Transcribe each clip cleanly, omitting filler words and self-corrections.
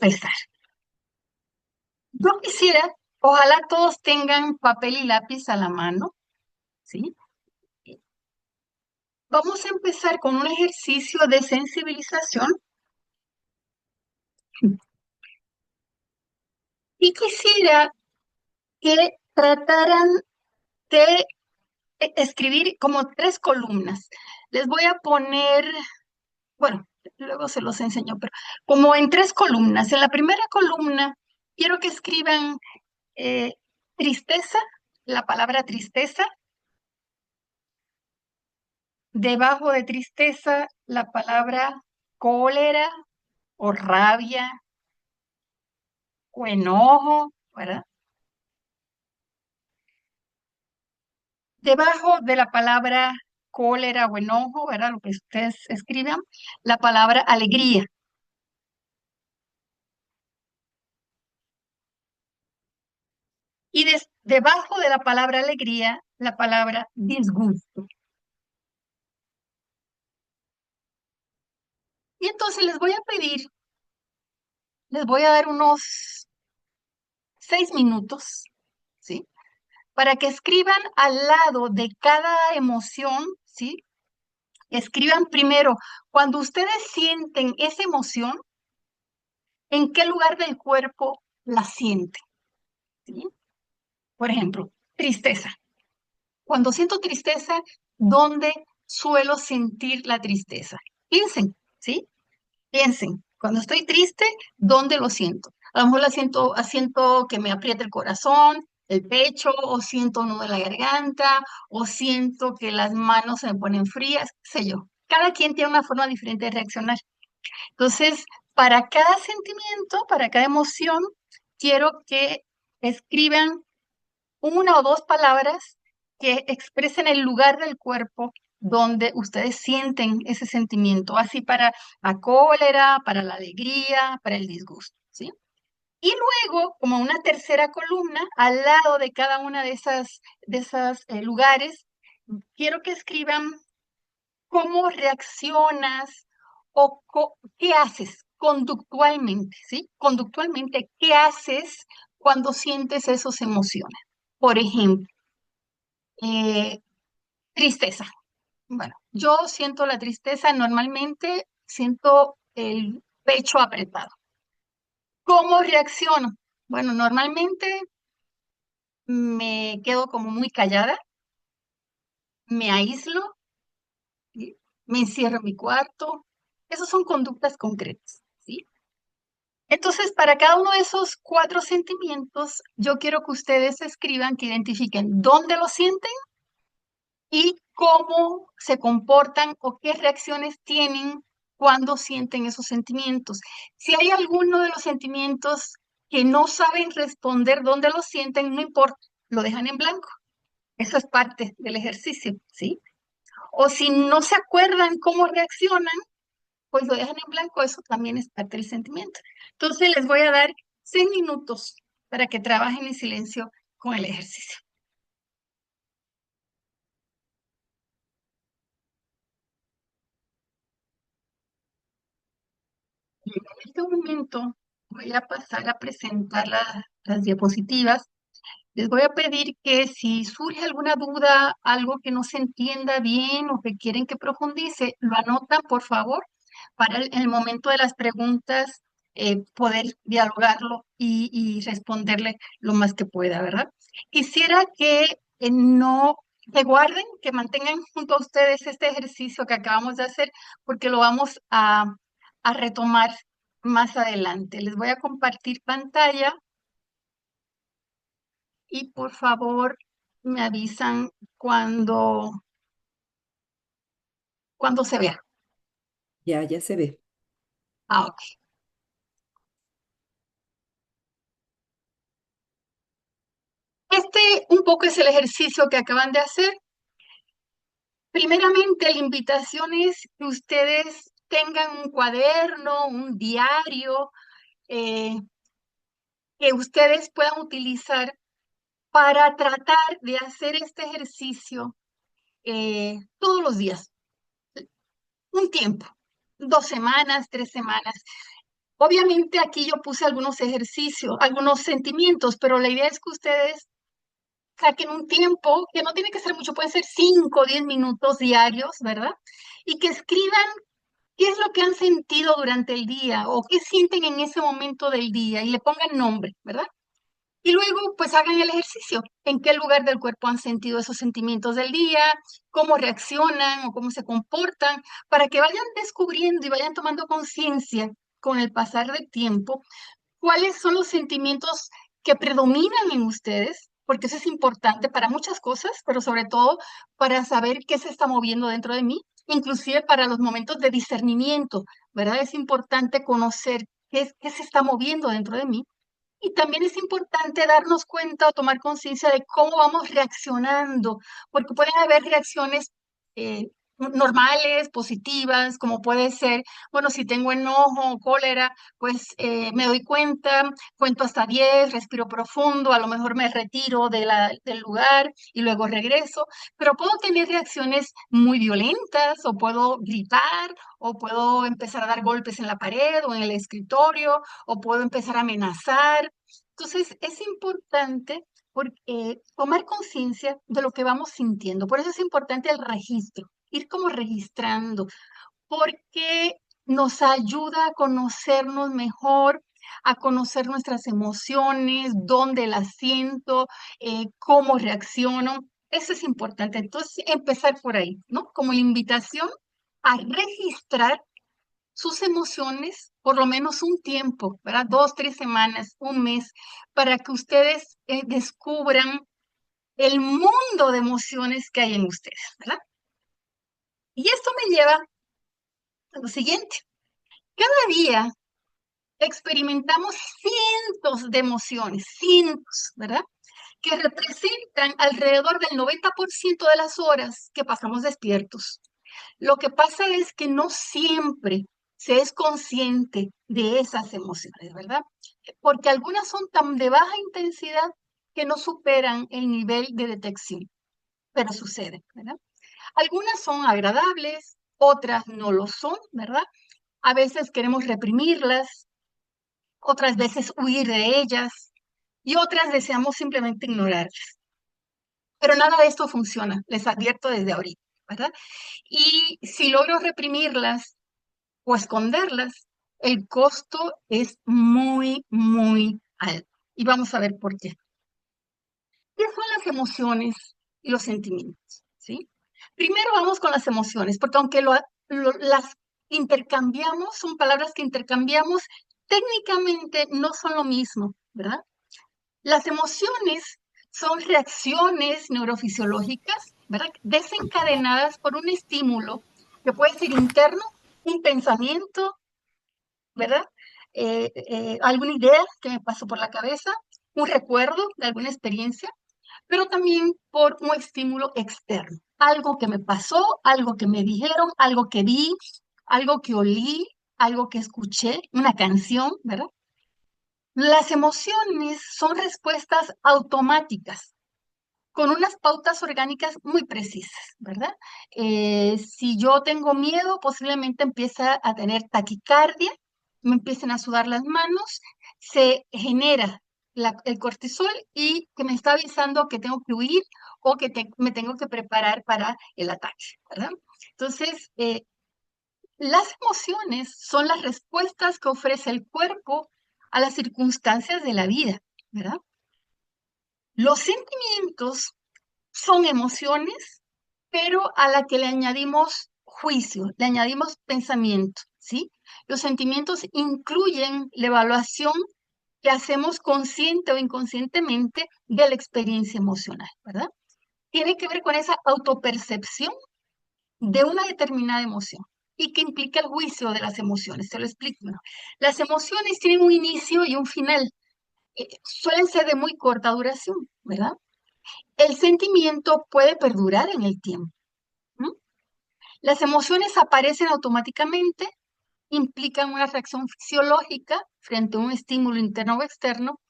empezar. Yo quisiera, ojalá todos tengan papel y lápiz a la mano, ¿sí? Vamos a empezar con un ejercicio de sensibilización y quisiera que trataran de escribir como 3 columnas. Les voy a poner, bueno, luego se los enseño, pero como en 3 columnas. En la primera columna quiero que escriban eh, tristeza, la palabra tristeza. Debajo de tristeza, la palabra cólera o rabia o enojo, ¿verdad? Debajo de la palabra cólera o enojo, ¿verdad? Lo que ustedes escriban, la palabra alegría. Y debajo de la palabra alegría, la palabra disgusto. Y entonces les voy a pedir, les voy a dar unos 6 minutos, ¿sí? Para que escriban al lado de cada emoción, ¿sí? Escriban primero, cuando ustedes sienten esa emoción, ¿en qué lugar del cuerpo la sienten? ¿Sí? Por ejemplo, tristeza. Cuando siento tristeza, ¿dónde suelo sentir la tristeza? Piensen, ¿sí? Piensen, cuando estoy triste, ¿dónde lo siento? A lo mejor siento que me aprieta el corazón, el pecho, o siento un nudo en la garganta, o siento que las manos se me ponen frías, qué sé yo. Cada quien tiene una forma diferente de reaccionar. Entonces, para cada sentimiento, para cada emoción, quiero que escriban 1 o 2 palabras que expresen el lugar del cuerpo donde ustedes sienten ese sentimiento, así para la cólera, para la alegría, para el disgusto, ¿sí? Y luego, como una tercera columna, al lado de cada una de esas lugares, quiero que escriban cómo reaccionas o qué haces conductualmente, ¿sí? Conductualmente, ¿qué haces cuando sientes esas emociones? Por ejemplo, eh, tristeza. Bueno, yo siento la tristeza, normalmente siento el pecho apretado. ¿Cómo reacciono? Bueno, normalmente me quedo como muy callada, me aíslo, ¿sí? Me encierro en mi cuarto. Esas son conductas concretas, ¿sí? Entonces, para cada uno de esos 4 sentimientos, yo quiero que ustedes escriban, que identifiquen dónde lo sienten y cómo se comportan o qué reacciones tienen cuando sienten esos sentimientos. Si hay alguno de los sentimientos que no saben responder dónde lo sienten, no importa, lo dejan en blanco. Eso es parte del ejercicio, ¿sí? O si no se acuerdan cómo reaccionan, pues lo dejan en blanco, eso también es parte del sentimiento. Entonces les voy a dar 6 minutos para que trabajen en silencio con el ejercicio. Y en este momento voy a pasar a presentar las diapositivas. Les voy a pedir que si surge alguna duda, algo que no se entienda bien o que quieren que profundice, lo anotan, por favor, para el momento de las preguntas poder dialogarlo y responderle lo más que pueda, ¿verdad? Quisiera que no que guarden, que mantengan junto a ustedes este ejercicio que acabamos de hacer, porque lo vamos a retomar más adelante. Les voy a compartir pantalla y por favor me avisan cuando se vea. Ya, ya se ve. Ok. Este un poco es el ejercicio que acaban de hacer. Primeramente, la invitación es que ustedes tengan un cuaderno, un diario, eh, que ustedes puedan utilizar para tratar de hacer este ejercicio todos los días, un tiempo, 2 semanas, 3 semanas. Obviamente aquí yo puse algunos ejercicios, algunos sentimientos, pero la idea es que ustedes saquen un tiempo, que no tiene que ser mucho, puede ser 5 o 10 minutos diarios, ¿verdad? Y que escriban qué es lo que han sentido durante el día o qué sienten en ese momento del día y le pongan nombre, ¿verdad? Y luego, pues hagan el ejercicio. ¿En qué lugar del cuerpo han sentido esos sentimientos del día? ¿Cómo reaccionan o cómo se comportan? Para que vayan descubriendo y vayan tomando conciencia con el pasar del tiempo cuáles son los sentimientos que predominan en ustedes, porque eso es importante para muchas cosas, pero sobre todo para saber qué se está moviendo dentro de mí, inclusive para los momentos de discernimiento, ¿verdad? Es importante conocer qué se está moviendo dentro de mí. Y también es importante darnos cuenta o tomar conciencia de cómo vamos reaccionando, porque pueden haber reacciones eh, normales, positivas, como puede ser, bueno, si tengo enojo o cólera, pues me doy cuenta, cuento hasta 10, respiro profundo, a lo mejor me retiro del lugar y luego regreso, pero puedo tener reacciones muy violentas o puedo gritar o puedo empezar a dar golpes en la pared o en el escritorio o puedo empezar a amenazar. Entonces, es importante tomar conciencia de lo que vamos sintiendo. Por eso es importante el registro, ir como registrando, porque nos ayuda a conocernos mejor, a conocer nuestras emociones, dónde las siento, cómo reacciono. Eso es importante. Entonces, empezar por ahí, ¿no? Como la invitación a registrar sus emociones por lo menos un tiempo, ¿verdad? 2, 3 semanas, un mes, para que ustedes descubran el mundo de emociones que hay en ustedes, ¿verdad? Y esto me lleva a lo siguiente. Cada día experimentamos cientos de emociones, cientos, ¿verdad? Que representan alrededor del 90% de las horas que pasamos despiertos. Lo que pasa es que no siempre se es consciente de esas emociones, ¿verdad? Porque algunas son tan de baja intensidad que no superan el nivel de detección, pero sucede, ¿verdad? Algunas son agradables, otras no lo son, ¿verdad? A veces queremos reprimirlas, otras veces huir de ellas y otras deseamos simplemente ignorarlas. Pero nada de esto funciona, les advierto desde ahorita, ¿verdad? Y si logro reprimirlas o esconderlas, el costo es muy, muy alto. Y vamos a ver por qué. ¿Qué son las emociones y los sentimientos? ¿Sí? Primero vamos con las emociones, porque aunque las intercambiamos, son palabras que intercambiamos, técnicamente no son lo mismo, ¿verdad? Las emociones son reacciones neurofisiológicas, ¿verdad? Desencadenadas por un estímulo que puede ser interno, un pensamiento, ¿verdad? Alguna idea que me pasó por la cabeza, un recuerdo de alguna experiencia, pero también por un estímulo externo, algo que me pasó, algo que me dijeron, algo que vi, algo que olí, algo que escuché, una canción, ¿verdad? Las emociones son respuestas automáticas con unas pautas orgánicas muy precisas, ¿verdad? Si yo tengo miedo, posiblemente empiece a tener taquicardia, me empiecen a sudar las manos, se genera el cortisol y que me está avisando que tengo que huir o que me tengo que preparar para el ataque, ¿verdad? Entonces, las emociones son las respuestas que ofrece el cuerpo a las circunstancias de la vida, ¿verdad? Los sentimientos son emociones, pero a la que le añadimos juicio, le añadimos pensamiento, ¿sí? Los sentimientos incluyen la evaluación que hacemos consciente o inconscientemente de la experiencia emocional, ¿verdad? Tiene que ver con esa autopercepción de una determinada emoción y que implica el juicio de las emociones. Te lo explico. Bueno, las emociones tienen un inicio y un final. Suelen ser de muy corta duración, ¿verdad? El sentimiento puede perdurar en el tiempo. ¿No? Las emociones aparecen automáticamente, implican una reacción fisiológica frente a un estímulo interno o externo.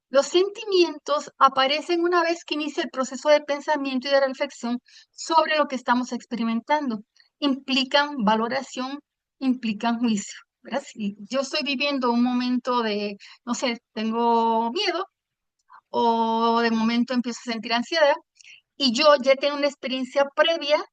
Los sentimientos aparecen una vez que inicia el proceso de pensamiento y de reflexión sobre lo que estamos experimentando. Implican valoración, implican juicio. ¿verdad? Si yo estoy viviendo un momento de, no sé, tengo miedo o de momento empiezo a sentir ansiedad y yo ya tengo una experiencia previa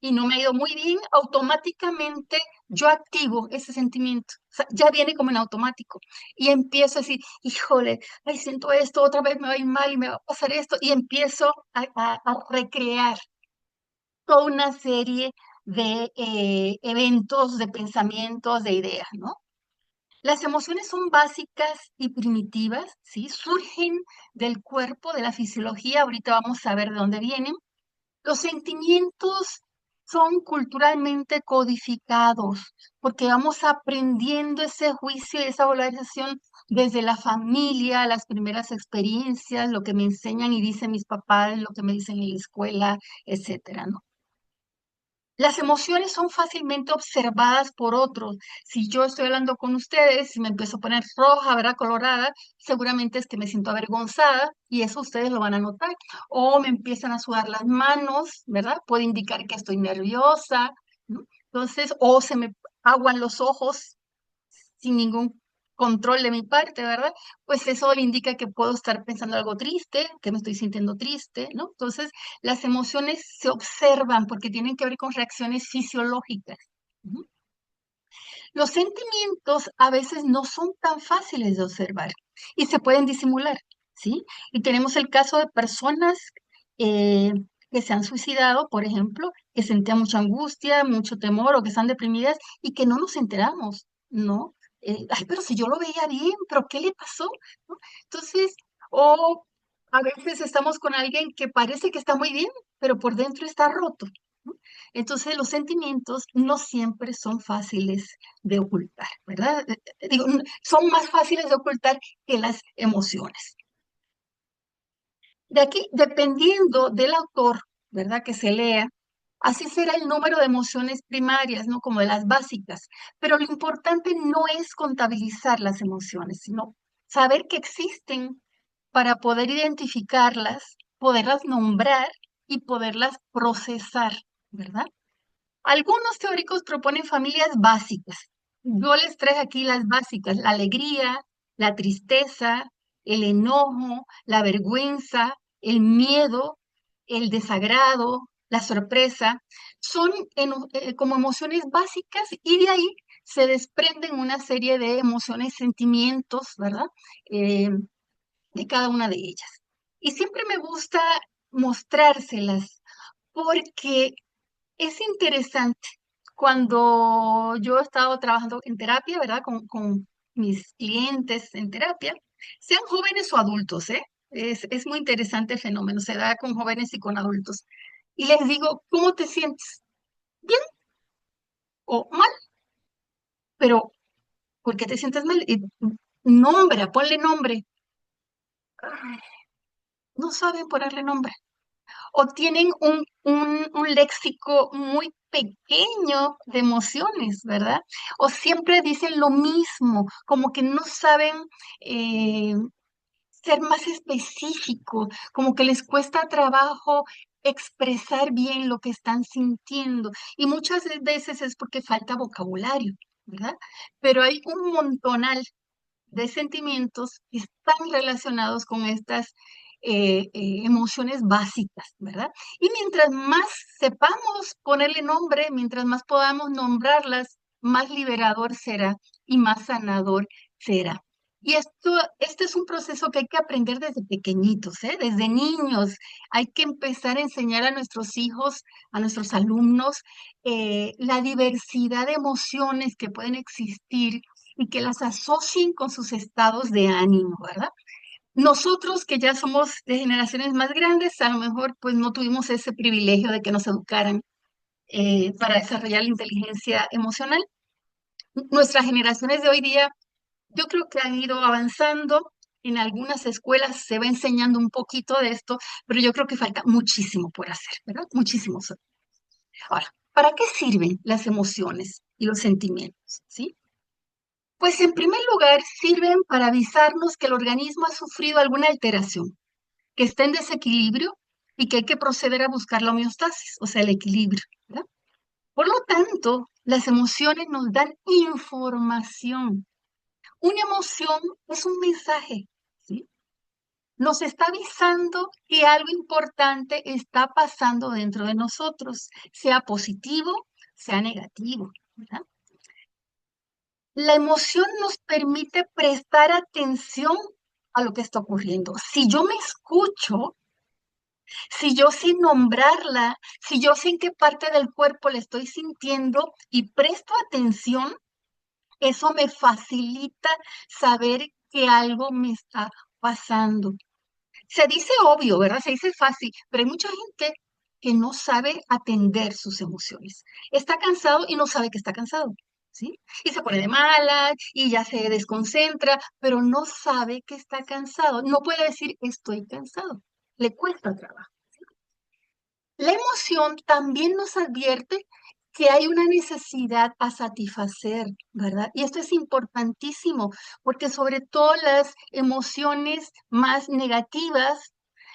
y no me ha ido muy bien, automáticamente yo activo ese sentimiento. O sea, ya viene como en automático. Y empiezo a decir, híjole, ay, siento esto, otra vez me va a ir mal y me va a pasar esto. Y empiezo a recrear toda una serie de eventos, de pensamientos, de ideas, ¿no? Las emociones son básicas y primitivas, ¿sí? Surgen del cuerpo, de la fisiología. Ahorita vamos a ver de dónde vienen. Los sentimientos son culturalmente codificados porque vamos aprendiendo ese juicio y esa valorización desde la familia, las primeras experiencias, lo que me enseñan y dicen mis papás, lo que me dicen en la escuela, etcétera, ¿no? Las emociones son fácilmente observadas por otros. Si yo estoy hablando con ustedes y me empiezo a poner roja, ¿verdad? Colorada, seguramente es que me siento avergonzada y eso ustedes lo van a notar. O me empiezan a sudar las manos, ¿verdad? Puede indicar que estoy nerviosa, ¿no? Entonces, o se me aguan los ojos sin ningún control de mi parte, ¿verdad? Pues eso le indica que puedo estar pensando algo triste, que me estoy sintiendo triste, ¿no? Entonces, las emociones se observan porque tienen que ver con reacciones fisiológicas. Ujú. Los sentimientos a veces no son tan fáciles de observar y se pueden disimular, ¿sí? Y tenemos el caso de personas eh, que se han suicidado, por ejemplo, que sentían mucha angustia, mucho temor o que están deprimidas y que no nos enteramos, ¿no? Ay, pero si yo lo veía bien, pero ¿qué le pasó? ¿No? Entonces, o a veces estamos con alguien que parece que está muy bien, pero por dentro está roto, ¿no? Entonces, los sentimientos no siempre son fáciles de ocultar, ¿verdad? Digo, son más fáciles de ocultar que las emociones. De aquí, dependiendo del autor, ¿verdad? Que se lea, así será el número de emociones primarias, ¿no? Como de las básicas. Pero lo importante no es contabilizar las emociones, sino saber que existen para poder identificarlas, poderlas nombrar y poderlas procesar, ¿verdad? Algunos teóricos proponen familias básicas. Yo les traje aquí las básicas: la alegría, la tristeza, el enojo, la vergüenza, el miedo, el desagrado, la sorpresa. Son como emociones básicas y de ahí se desprenden una serie de emociones, sentimientos, ¿verdad? Eh, de cada una de ellas. Y siempre me gusta mostrárselas porque es interesante. Cuando yo he estado trabajando en terapia, ¿verdad? Con mis clientes en terapia, sean jóvenes o adultos, ¿eh? Es muy interesante el fenómeno, se da con jóvenes y con adultos. Y les digo, ¿cómo te sientes? ¿Bien o mal? Pero, ¿por qué te sientes mal? Y, nombra, ponle nombre. Ay, no saben ponerle nombre. O tienen un léxico muy pequeño de emociones, ¿verdad? O siempre dicen lo mismo, como que no saben eh, ser más específicos, como que les cuesta trabajo expresar bien lo que están sintiendo. Y muchas veces es porque falta vocabulario, ¿verdad? Pero hay un montonal de sentimientos que están relacionados con estas emociones básicas, ¿verdad? Y mientras más sepamos ponerle nombre, mientras más podamos nombrarlas, más liberador será y más sanador será. Y este es un proceso que hay que aprender desde pequeñitos, ¿eh? Desde niños. Hay que empezar a enseñar a nuestros hijos, a nuestros alumnos, la diversidad de emociones que pueden existir y que las asocien con sus estados de ánimo, ¿verdad? Nosotros que ya somos de generaciones más grandes, a lo mejor pues no tuvimos ese privilegio de que nos educaran para desarrollar la inteligencia emocional. Nuestras generaciones de hoy día, yo creo que han ido avanzando. En algunas escuelas se va enseñando un poquito de esto, pero yo creo que falta muchísimo por hacer, ¿verdad? Muchísimo. Ahora, ¿para qué sirven las emociones y los sentimientos? ¿Sí? Pues en primer lugar sirven para avisarnos que el organismo ha sufrido alguna alteración, que está en desequilibrio y que hay que proceder a buscar la homeostasis, o sea, el equilibrio, ¿verdad? Por lo tanto, las emociones nos dan información. Una emoción es un mensaje, ¿sí? Nos está avisando que algo importante está pasando dentro de nosotros, sea positivo, sea negativo, ¿verdad? La emoción nos permite prestar atención a lo que está ocurriendo. Si yo me escucho, si yo sin nombrarla, si yo sé en qué parte del cuerpo la estoy sintiendo y presto atención, eso me facilita saber que algo me está pasando. Se dice obvio, ¿verdad? Se dice fácil, pero hay mucha gente que no sabe atender sus emociones. Está cansado y no sabe que está cansado, ¿sí? Y se pone de malas y ya se desconcentra, pero no sabe que está cansado. No puede decir estoy cansado. Le cuesta trabajo. La emoción también nos advierte que hay una necesidad a satisfacer, ¿verdad? Y esto es importantísimo, porque sobre todo las emociones más negativas,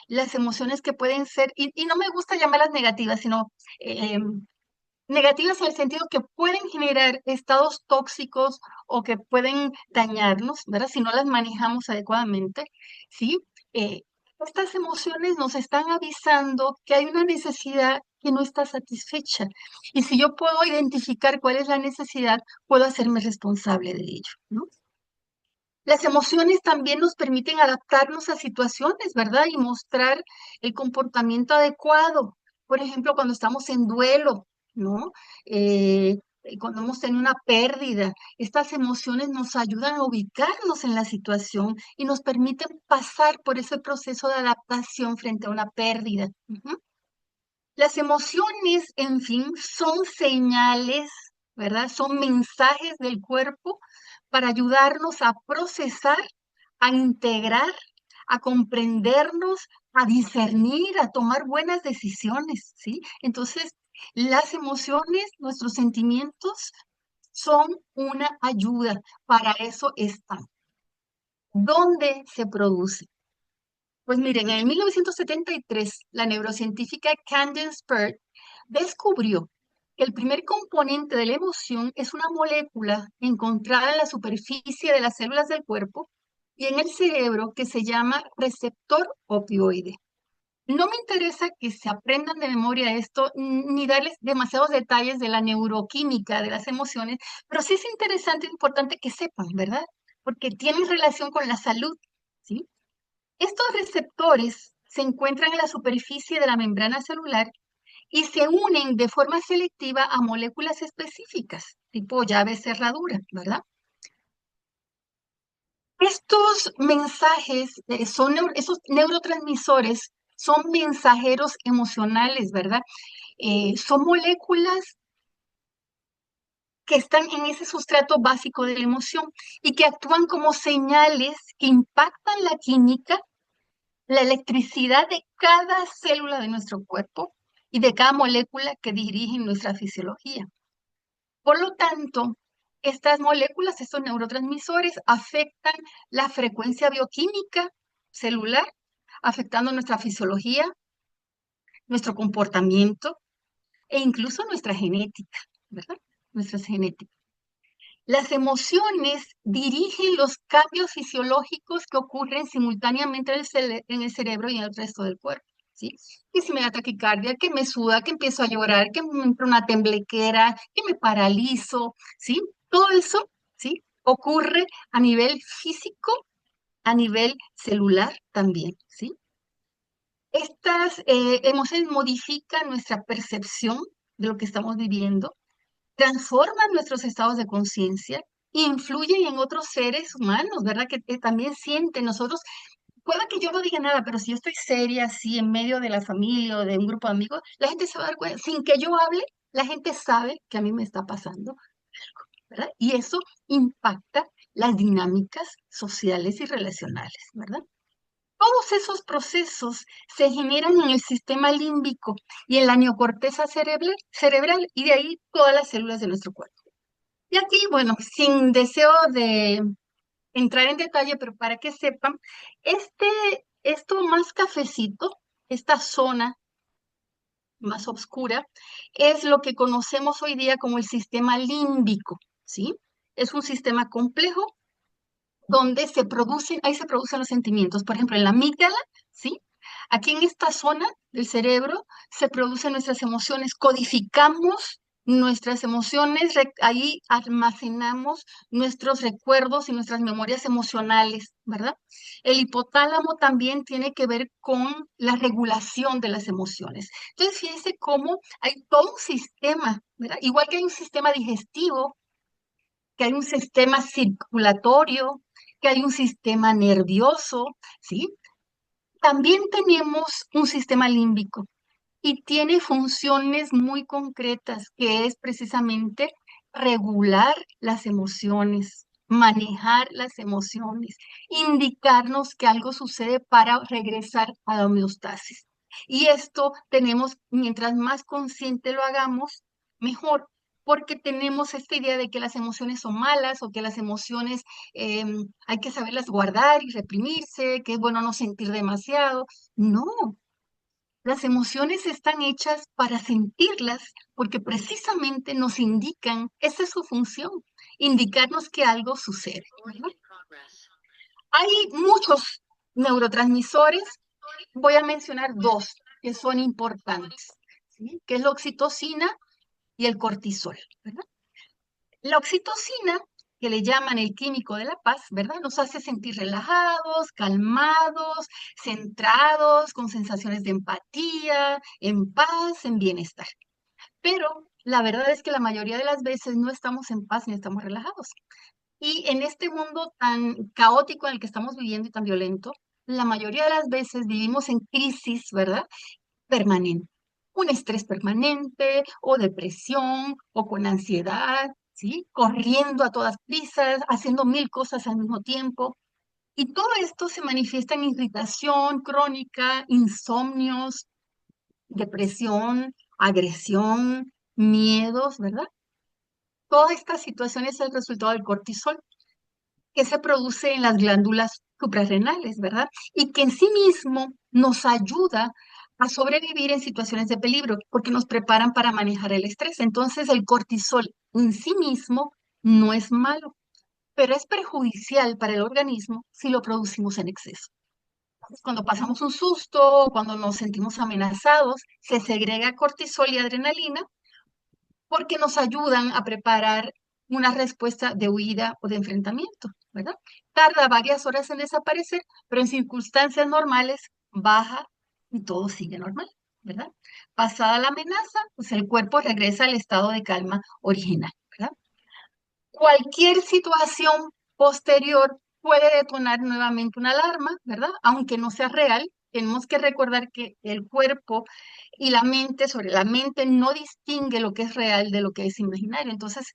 las emociones que pueden ser, y no me gusta llamarlas negativas, sino eh, negativas en el sentido que pueden generar estados tóxicos o que pueden dañarnos, ¿verdad? Si no las manejamos adecuadamente, ¿sí? Eh, Estas emociones nos están avisando que hay una necesidad que no está satisfecha. Y si yo puedo identificar cuál es la necesidad, puedo hacerme responsable de ello, ¿no? Las emociones también nos permiten adaptarnos a situaciones, ¿verdad? Y mostrar el comportamiento adecuado. Por ejemplo, cuando estamos en duelo, ¿no? Cuando hemos tenido una pérdida, estas emociones nos ayudan a ubicarnos en la situación y nos permiten pasar por ese proceso de adaptación frente a una pérdida. Ujú. Las emociones, en fin, son señales, ¿verdad? Son mensajes del cuerpo para ayudarnos a procesar, a integrar, a comprendernos, a discernir, a tomar buenas decisiones, ¿sí? Entonces, las emociones, nuestros sentimientos son una ayuda, para eso están. ¿Dónde se produce? Pues miren, en 1973, la neurocientífica Candace Pert descubrió que el primer componente de la emoción es una molécula encontrada en la superficie de las células del cuerpo y en el cerebro que se llama receptor opioide. No me interesa que se aprendan de memoria esto, ni darles demasiados detalles de la neuroquímica de las emociones, pero sí es interesante e importante que sepan, ¿verdad? Porque tienen relación con la salud, ¿sí? Estos receptores se encuentran en la superficie de la membrana celular y se unen de forma selectiva a moléculas específicas, tipo llave cerradura, ¿verdad? Estos mensajes esos neurotransmisores son mensajeros emocionales, ¿verdad? Son moléculas que están en ese sustrato básico de la emoción y que actúan como señales que impactan la química, la electricidad de cada célula de nuestro cuerpo y de cada molécula que dirige nuestra fisiología. Por lo tanto, estas moléculas, estos neurotransmisores, afectan la frecuencia bioquímica celular, afectando nuestra fisiología, nuestro comportamiento e incluso nuestra genética, ¿verdad? Nuestra genética. Las emociones dirigen los cambios fisiológicos que ocurren simultáneamente en el cerebro y en el resto del cuerpo, ¿sí? Que si me da taquicardia, que me suda, que empiezo a llorar, que me entra una temblequera, que me paralizo, ¿sí? Todo eso, ¿sí? Ocurre a nivel físico, a nivel celular también, ¿sí? Estas emociones modifican nuestra percepción de lo que estamos viviendo, transforman nuestros estados de conciencia, influyen en otros seres humanos, ¿verdad? Que también sienten nosotros. Puede que yo no diga nada, pero si yo estoy seria, así en medio de la familia o de un grupo de amigos, la gente se va a dar cuenta. Sin que yo hable, la gente sabe que a mí me está pasando, ¿verdad? Y eso impacta las dinámicas sociales y relacionales, ¿verdad? Todos esos procesos se generan en el sistema límbico y en la neocorteza cerebral y de ahí todas las células de nuestro cuerpo. Y aquí, bueno, sin deseo de entrar en detalle, pero para que sepan, esto más cafecito, esta zona más oscura, es lo que conocemos hoy día como el sistema límbico, ¿sí? Es un sistema complejo donde ahí se producen los sentimientos. Por ejemplo, en la amígdala, ¿sí? Aquí en esta zona del cerebro se producen nuestras emociones, codificamos nuestras emociones, ahí almacenamos nuestros recuerdos y nuestras memorias emocionales, ¿verdad? El hipotálamo también tiene que ver con la regulación de las emociones. Entonces, fíjense cómo hay todo un sistema, ¿verdad? Igual que hay un sistema digestivo, que hay un sistema circulatorio, que hay un sistema nervioso, ¿sí? También tenemos un sistema límbico y tiene funciones muy concretas, que es precisamente regular las emociones, manejar las emociones, indicarnos que algo sucede para regresar a la homeostasis. Y esto tenemos, mientras más consciente lo hagamos, mejor, porque tenemos esta idea de que las emociones son malas o que las emociones hay que saberlas guardar y reprimirse, que es bueno no sentir demasiado. No, las emociones están hechas para sentirlas porque precisamente nos indican, esa es su función, indicarnos que algo sucede, ¿verdad? Hay muchos neurotransmisores, voy a mencionar dos que son importantes, ¿sí? Que es la oxitocina y el cortisol, ¿verdad? La oxitocina, que le llaman el químico de la paz, ¿verdad? Nos hace sentir relajados, calmados, centrados, con sensaciones de empatía, en paz, en bienestar. Pero la verdad es que la mayoría de las veces no estamos en paz ni estamos relajados. Y en este mundo tan caótico en el que estamos viviendo y tan violento, la mayoría de las veces vivimos en crisis, ¿verdad? Permanente. Un estrés permanente o depresión o con ansiedad, ¿sí? Corriendo a todas prisas, haciendo mil cosas al mismo tiempo. Y todo esto se manifiesta en irritación crónica, insomnios, depresión, agresión, miedos, ¿verdad? Toda esta situación es el resultado del cortisol que se produce en las glándulas suprarrenales, ¿verdad? Y que en sí mismo nos ayuda a sobrevivir en situaciones de peligro, porque nos preparan para manejar el estrés. Entonces, el cortisol en sí mismo no es malo, pero es perjudicial para el organismo si lo producimos en exceso. Cuando pasamos un susto, cuando nos sentimos amenazados, se segrega cortisol y adrenalina porque nos ayudan a preparar una respuesta de huida o de enfrentamiento, ¿verdad? Tarda varias horas en desaparecer, pero en circunstancias normales baja y todo sigue normal, ¿verdad? Pasada la amenaza, pues el cuerpo regresa al estado de calma original, ¿verdad? Cualquier situación posterior puede detonar nuevamente una alarma, ¿verdad? Aunque no sea real, tenemos que recordar que el cuerpo y la mente, sobre la mente, no distingue lo que es real de lo que es imaginario. Entonces,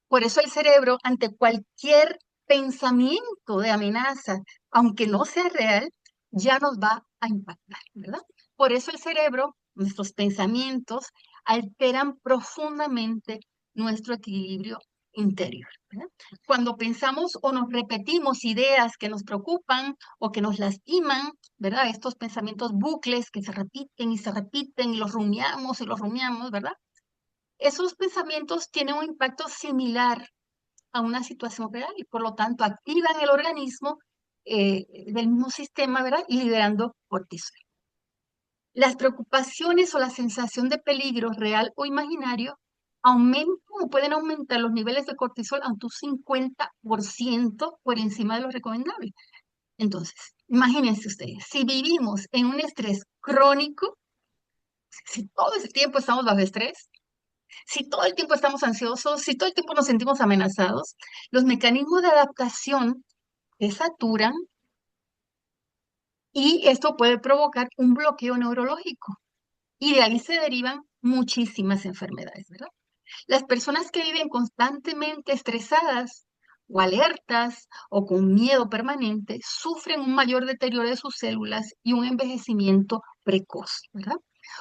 por eso el cerebro, ante cualquier pensamiento de amenaza, aunque no sea real, ya nos va a impactar, ¿verdad? Por eso el cerebro, nuestros pensamientos, alteran profundamente nuestro equilibrio interior, ¿verdad? Cuando pensamos o nos repetimos ideas que nos preocupan o que nos lastiman, ¿verdad? Estos pensamientos bucles que se repiten y se repiten y los rumiamos, ¿verdad? Esos pensamientos tienen un impacto similar a una situación real y por lo tanto activan el organismo del mismo sistema, ¿verdad? Y liberando cortisol. Las preocupaciones o la sensación de peligro real o imaginario aumentan o pueden aumentar los niveles de cortisol a un 50% por encima de lo recomendable. Entonces, imagínense ustedes, si vivimos en un estrés crónico, si todo el tiempo estamos bajo estrés, si todo el tiempo estamos ansiosos, si todo el tiempo nos sentimos amenazados, los mecanismos de adaptación se saturan y esto puede provocar un bloqueo neurológico. Y de ahí se derivan muchísimas enfermedades, ¿verdad? Las personas que viven constantemente estresadas o alertas o con miedo permanente sufren un mayor deterioro de sus células y un envejecimiento precoz, ¿verdad?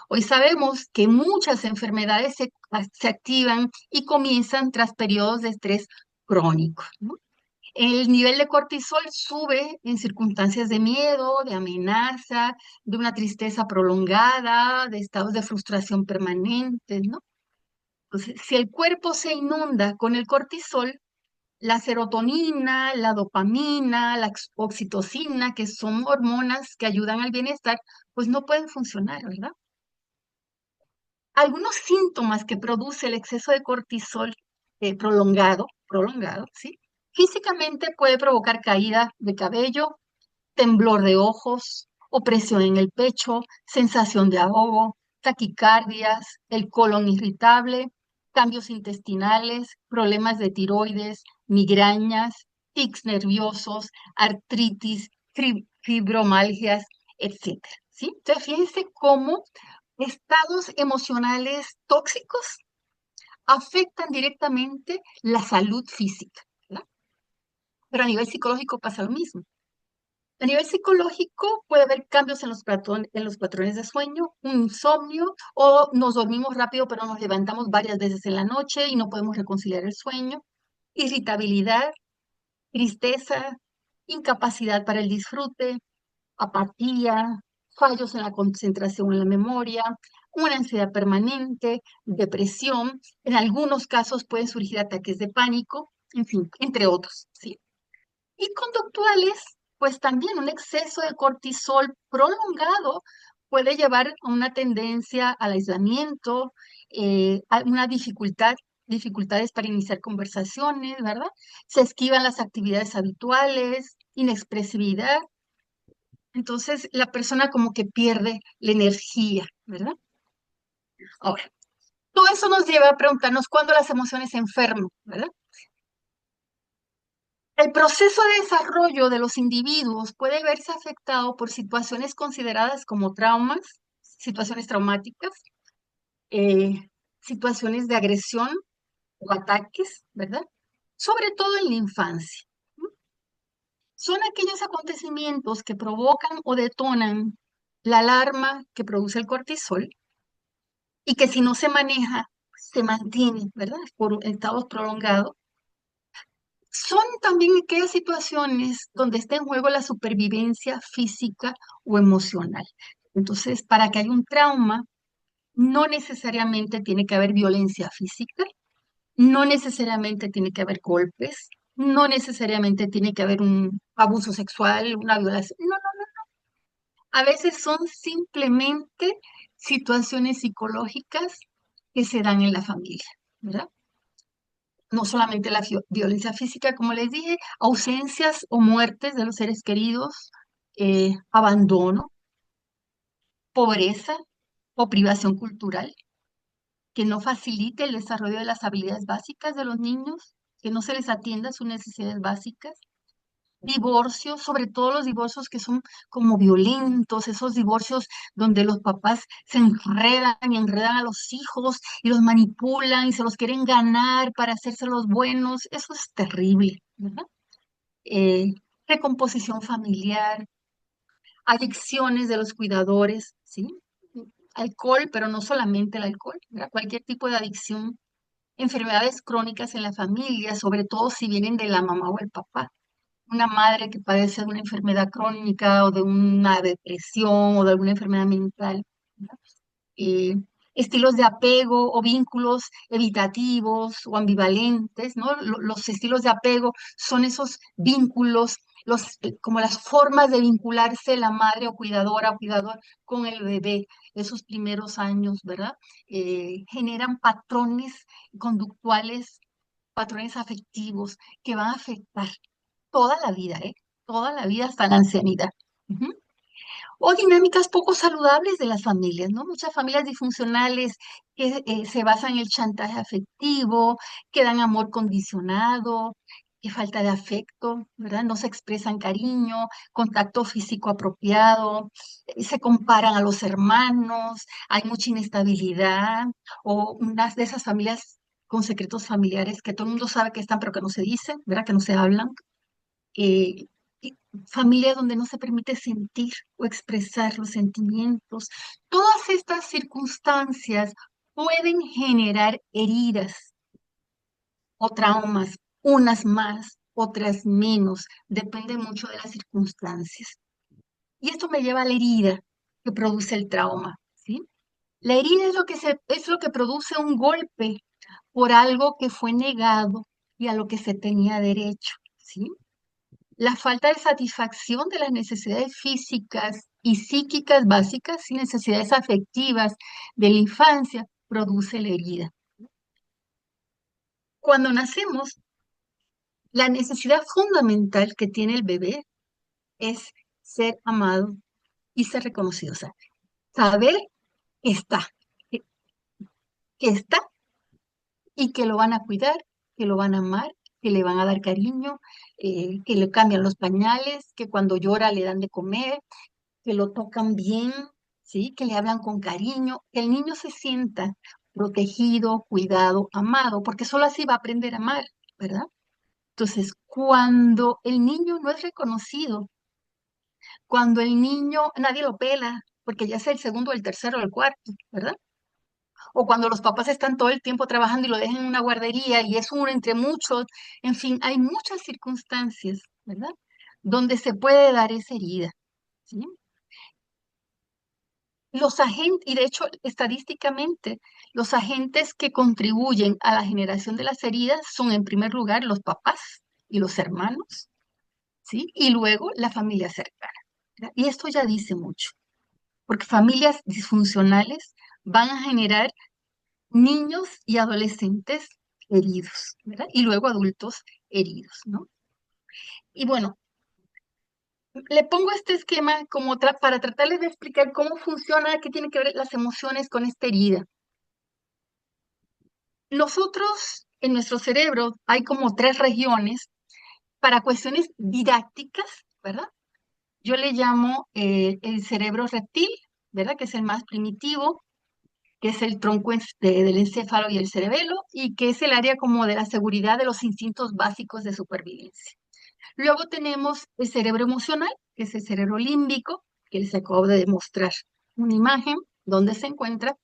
Hoy sabemos que muchas enfermedades se activan y comienzan tras periodos de estrés crónico, ¿no? El nivel de cortisol sube en circunstancias de miedo, de amenaza, de una tristeza prolongada, de estados de frustración permanentes, ¿no? Entonces, si el cuerpo se inunda con el cortisol, la serotonina, la dopamina, la oxitocina, que son hormonas que ayudan al bienestar, pues no pueden funcionar, ¿verdad? Algunos síntomas que produce el exceso de cortisol prolongado, ¿sí? Físicamente puede provocar caída de cabello, temblor de ojos, opresión en el pecho, sensación de ahogo, taquicardias, el colon irritable, cambios intestinales, problemas de tiroides, migrañas, tics nerviosos, artritis, fibromalgias, etcétera, ¿sí? Entonces, fíjense cómo estados emocionales tóxicos afectan directamente la salud física, ¿verdad? Pero a nivel psicológico pasa lo mismo. A nivel psicológico puede haber cambios en en los patrones de sueño, un insomnio, o nos dormimos rápido pero nos levantamos varias veces en la noche y no podemos reconciliar el sueño, irritabilidad, tristeza, incapacidad para el disfrute, apatía, fallos en la concentración o en la memoria, una ansiedad permanente, depresión, en algunos casos pueden surgir ataques de pánico, en fin, entre otros, ¿sí? Y conductuales, pues también un exceso de cortisol prolongado puede llevar a una tendencia al aislamiento, a una dificultades para iniciar conversaciones, ¿verdad? Se esquivan las actividades habituales, inexpresividad. Entonces la persona como que pierde la energía, ¿verdad? Ahora, todo eso nos lleva a preguntarnos cuándo las emociones se enferman, ¿verdad? El proceso de desarrollo de los individuos puede verse afectado por situaciones consideradas como traumas, situaciones traumáticas, eh, situaciones de agresión o ataques, ¿verdad? Sobre todo en la infancia. ¿No? Son aquellos acontecimientos que provocan o detonan la alarma que produce el cortisol y que si no se maneja, se mantiene, ¿verdad? Por estados prolongados. Son también aquellas situaciones donde está en juego la supervivencia física o emocional. Entonces, para que haya un trauma, no necesariamente tiene que haber violencia física, no necesariamente tiene que haber golpes, no necesariamente tiene que haber un abuso sexual, una violación. No, no, no. A veces son simplemente situaciones psicológicas que se dan en la familia, ¿verdad? No solamente la violencia física, como les dije, ausencias o muertes de los seres queridos, abandono, pobreza o privación cultural, que no facilite el desarrollo de las habilidades básicas de los niños, que no se les atienda sus necesidades básicas, divorcios, sobre todo los divorcios que son como violentos, esos divorcios donde los papás se enredan y enredan a los hijos y los manipulan y se los quieren ganar para hacerse los buenos, eso es terrible, ¿verdad? Eh, recomposición familiar, adicciones de los cuidadores, ¿sí? Alcohol, pero no solamente el alcohol, ¿verdad? Cualquier tipo de adicción, enfermedades crónicas en la familia, sobre todo si vienen de la mamá o el papá, una madre que padece de una enfermedad crónica o de una depresión o de alguna enfermedad mental, ¿no? Eh, estilos de apego o vínculos evitativos o ambivalentes, ¿no? Los estilos de apego son esos vínculos, como las formas de vincularse la madre o cuidadora o cuidador con el bebé, esos primeros años, ¿verdad? Generan patrones conductuales, patrones afectivos que van a afectar toda la vida, ¿eh? Toda la vida hasta la ancianidad. Ujú. O dinámicas poco saludables de las familias, ¿no? Muchas familias disfuncionales que se basan en el chantaje afectivo, que dan amor condicionado, que falta de afecto, ¿verdad? No se expresan cariño, contacto físico apropiado, se comparan a los hermanos, hay mucha inestabilidad, o unas de esas familias con secretos familiares que todo el mundo sabe que están, pero que no se dicen, ¿verdad? Que no se hablan, eh, familias donde no se permite sentir o expresar los sentimientos. Todas estas circunstancias pueden generar heridas o traumas, unas más. otras menos, depende mucho de las circunstancias. Y esto me lleva a la herida que produce el trauma, ¿sí? La herida es lo que produce un golpe por algo que fue negado y a lo que se tenía derecho, ¿sí? La falta de satisfacción de las necesidades físicas y psíquicas básicas y necesidades afectivas de la infancia produce la herida. Cuando nacemos, la necesidad fundamental que tiene el bebé es ser amado y ser reconocido, o sea, saber que está, que, que está y que lo van a cuidar, que lo van a amar, que le van a dar cariño, que le cambian los pañales, que cuando llora le dan de comer, que lo tocan bien, ¿sí? Que le hablan con cariño, que el niño se sienta protegido, cuidado, amado, porque solo así va a aprender a amar, ¿verdad? Entonces, cuando el niño no es reconocido, cuando el niño nadie lo pela, porque ya es el segundo, el tercero, el cuarto, ¿verdad? O cuando los papás están todo el tiempo trabajando y lo dejan en una guardería y es uno entre muchos, en fin, hay muchas circunstancias, ¿verdad? Donde se puede dar esa herida, ¿sí? Los agentes, y de hecho, estadísticamente, los agentes que contribuyen a la generación de las heridas son en primer lugar los papás y los hermanos, ¿sí? Y luego la familia cercana, ¿verdad? Y esto ya dice mucho, porque familias disfuncionales van a generar niños y adolescentes heridos, ¿verdad? Y luego adultos heridos, ¿no? Y bueno, le pongo este esquema como para tratarles de explicar cómo funciona, qué tienen que ver las emociones con esta herida. Nosotros, en nuestro cerebro, hay como tres regiones para cuestiones didácticas, ¿verdad? Yo le llamo el cerebro reptil, ¿verdad? Que es el más primitivo, que es el tronco del encéfalo y el cerebelo, y que es el área como de la seguridad de los instintos básicos de supervivencia. Luego tenemos el cerebro emocional, que es el cerebro límbico, que les acabo de demostrar una imagen donde se encuentra.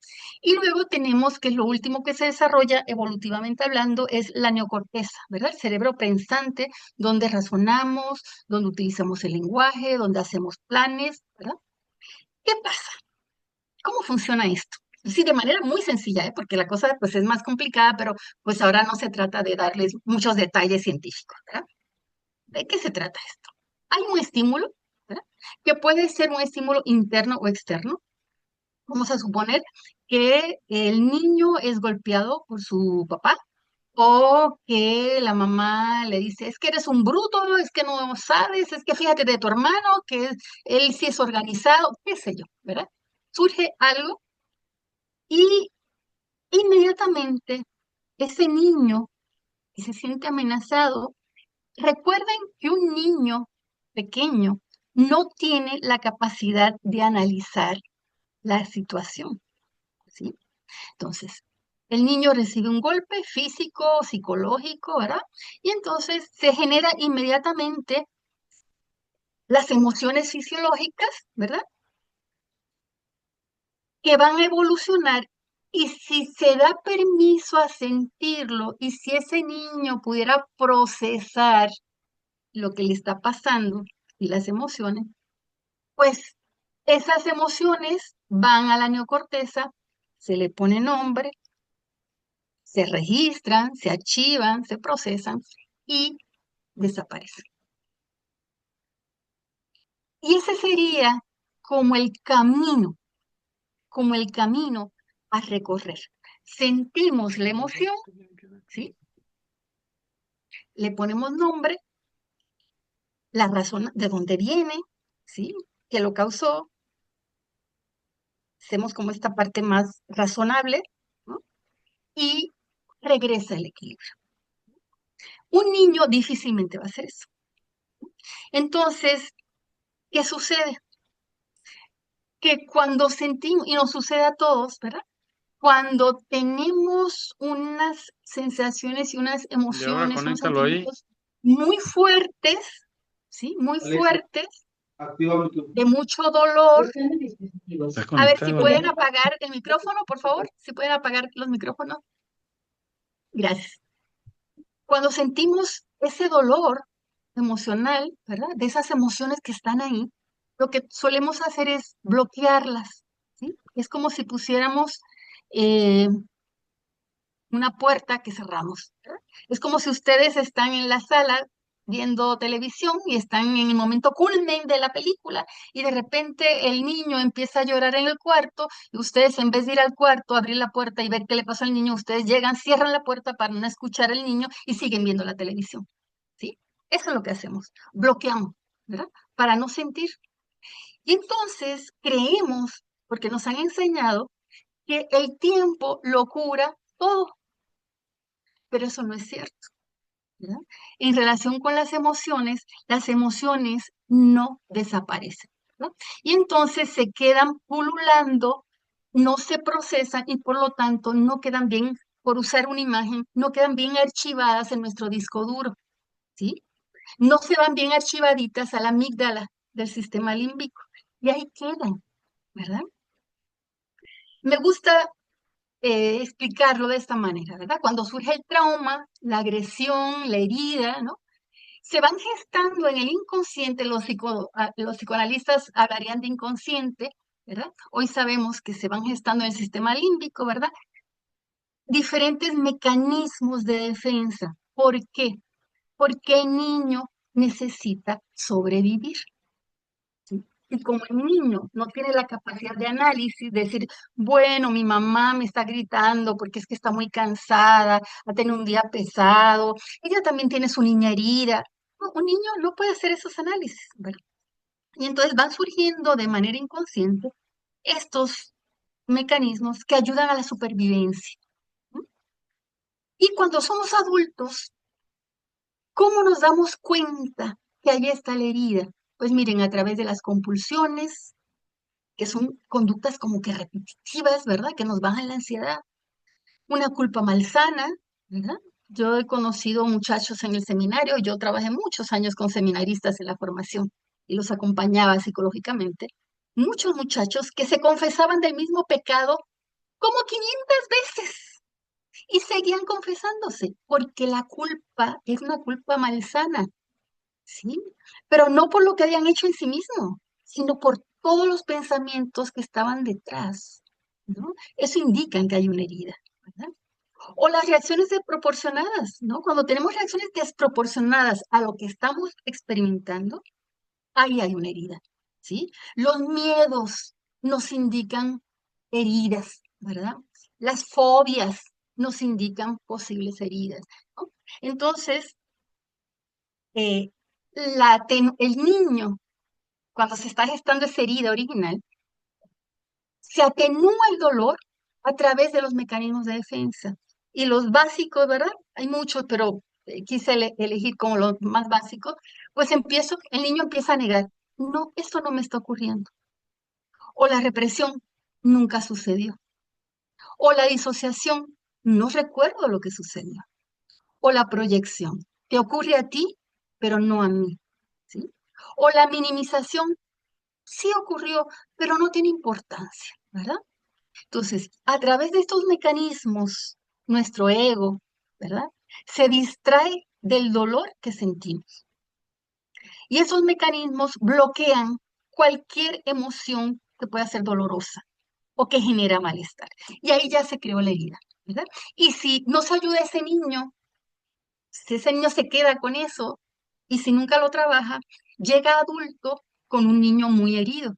Y luego tenemos que lo último que se desarrolla evolutivamente hablando es la neocorteza, ¿verdad? El cerebro pensante, donde razonamos, donde utilizamos el lenguaje, donde hacemos planes, ¿verdad? ¿Qué pasa? ¿Cómo funciona esto? Sí, de manera muy sencilla, ¿eh? Porque la cosa pues es más complicada, pero pues ahora no se trata de darles muchos detalles científicos, ¿verdad? ¿De qué se trata esto? Hay un estímulo, ¿verdad? Que puede ser un estímulo interno o externo. Vamos a suponer que el niño es golpeado por su papá o que la mamá le dice, es que eres un bruto, es que no sabes, es que fíjate de tu hermano, que él sí es organizado, qué sé yo, ¿verdad? Surge algo y inmediatamente ese niño que se siente amenazado. Recuerden que un niño pequeño no tiene la capacidad de analizar la situación, ¿sí? Entonces, el niño recibe un golpe físico, psicológico, ¿verdad? Y entonces se genera inmediatamente las emociones fisiológicas, ¿verdad? Que van a evolucionar y si se da permiso a sentirlo y si ese niño pudiera procesar lo que le está pasando y las emociones, pues esas emociones van a la neocorteza, se le pone nombre, se registran, se archivan, se procesan y desaparecen. Y ese sería como como el camino a recorrer. Sentimos la emoción, ¿sí? Le ponemos nombre, la razón de dónde viene, ¿sí? ¿Qué lo causó? Hacemos como esta parte más razonable, ¿no? Y regresa el equilibrio. Un niño difícilmente va a hacer eso. Entonces, ¿qué sucede? Que cuando sentimos, y nos sucede a todos, ¿verdad? Cuando tenemos unas sensaciones y unas Y ahora emociones, unos conéctalo ahí. sentimientos muy fuertes, ¿sí? Muy Alexa, fuertes, activa Bluetooth. de mucho dolor. ¿Estás A ver si conectado? pueden apagar el micrófono, por favor. Si pueden apagar los micrófonos. Gracias. Cuando sentimos ese dolor emocional, ¿verdad? De esas emociones que están ahí, lo que solemos hacer es bloquearlas, ¿sí? Es como si pusiéramos eh, una puerta que cerramos, ¿verdad? Es como si ustedes están en la sala viendo televisión y están en el momento culmen de la película y de repente el niño empieza a llorar en el cuarto y ustedes en vez de ir al cuarto, abrir la puerta y ver qué le pasó al niño, ustedes llegan, cierran la puerta para no escuchar al niño y siguen viendo la televisión, ¿sí? Eso es lo que hacemos, bloqueamos, ¿verdad? Para no sentir. Y entonces creemos, porque nos han enseñado, que el tiempo lo cura todo, pero eso no es cierto, ¿verdad? En relación con las emociones no desaparecen, ¿no? Y entonces se quedan pululando, no se procesan y por lo tanto no quedan bien, por usar una imagen, no quedan bien archivadas en nuestro disco duro, ¿sí? No se van bien archivaditas a la amígdala del sistema límbico y ahí quedan, ¿verdad? Me gusta explicarlo de esta manera, ¿verdad? Cuando surge el trauma, la agresión, la herida, ¿no? Se van gestando en el inconsciente, los psicoanalistas hablarían de inconsciente, ¿verdad? Hoy sabemos que se van gestando en el sistema límbico, ¿verdad? Diferentes mecanismos de defensa. ¿Por qué? Porque el niño necesita sobrevivir. ¿Sí? Y como el niño no tiene la capacidad de análisis, de decir, bueno, mi mamá me está gritando porque es que está muy cansada, ha tenido un día pesado, ella también tiene su niña herida. No, un niño no puede hacer esos análisis, ¿verdad? Y entonces van surgiendo de manera inconsciente estos mecanismos que ayudan a la supervivencia. ¿No? Y cuando somos adultos, ¿cómo nos damos cuenta que ahí está la herida? Pues miren, a través de las compulsiones, que son conductas como que repetitivas, ¿verdad? Que nos bajan la ansiedad. Una culpa malsana, ¿verdad? Yo he conocido muchachos en el seminario, yo trabajé muchos años con seminaristas en la formación y los acompañaba psicológicamente. Muchos muchachos que se confesaban del mismo pecado como 500 veces y seguían confesándose, porque la culpa es una culpa malsana, ¿sí? Pero no por lo que habían hecho en sí mismo, sino por todos los pensamientos que estaban detrás, ¿no? Eso indica que hay una herida, ¿verdad? O las reacciones desproporcionadas, ¿no? Cuando tenemos reacciones desproporcionadas a lo que estamos experimentando, ahí hay una herida, ¿sí? Los miedos nos indican heridas, ¿verdad? Las fobias nos indican posibles heridas, ¿no? Entonces, eh, el niño, cuando se está gestando esa herida original, se atenúa el dolor a través de los mecanismos de defensa. Y los básicos, ¿verdad? Hay muchos, pero quise elegir como los más básicos, pues el niño empieza a negar, no, esto no me está ocurriendo. O la represión, nunca sucedió. O la disociación, no recuerdo lo que sucedió. O la proyección, te ocurre a ti, pero no a mí. ¿Sí? O la minimización, sí ocurrió, pero no tiene importancia, ¿verdad? Entonces, a través de estos mecanismos, nuestro ego, ¿verdad? Se distrae del dolor que sentimos. Y esos mecanismos bloquean cualquier emoción que pueda ser dolorosa o que genera malestar. Y ahí ya se creó la herida, ¿verdad? Y si no se ayuda a ese niño, si ese niño se queda con eso y si nunca lo trabaja, llega adulto con un niño muy herido.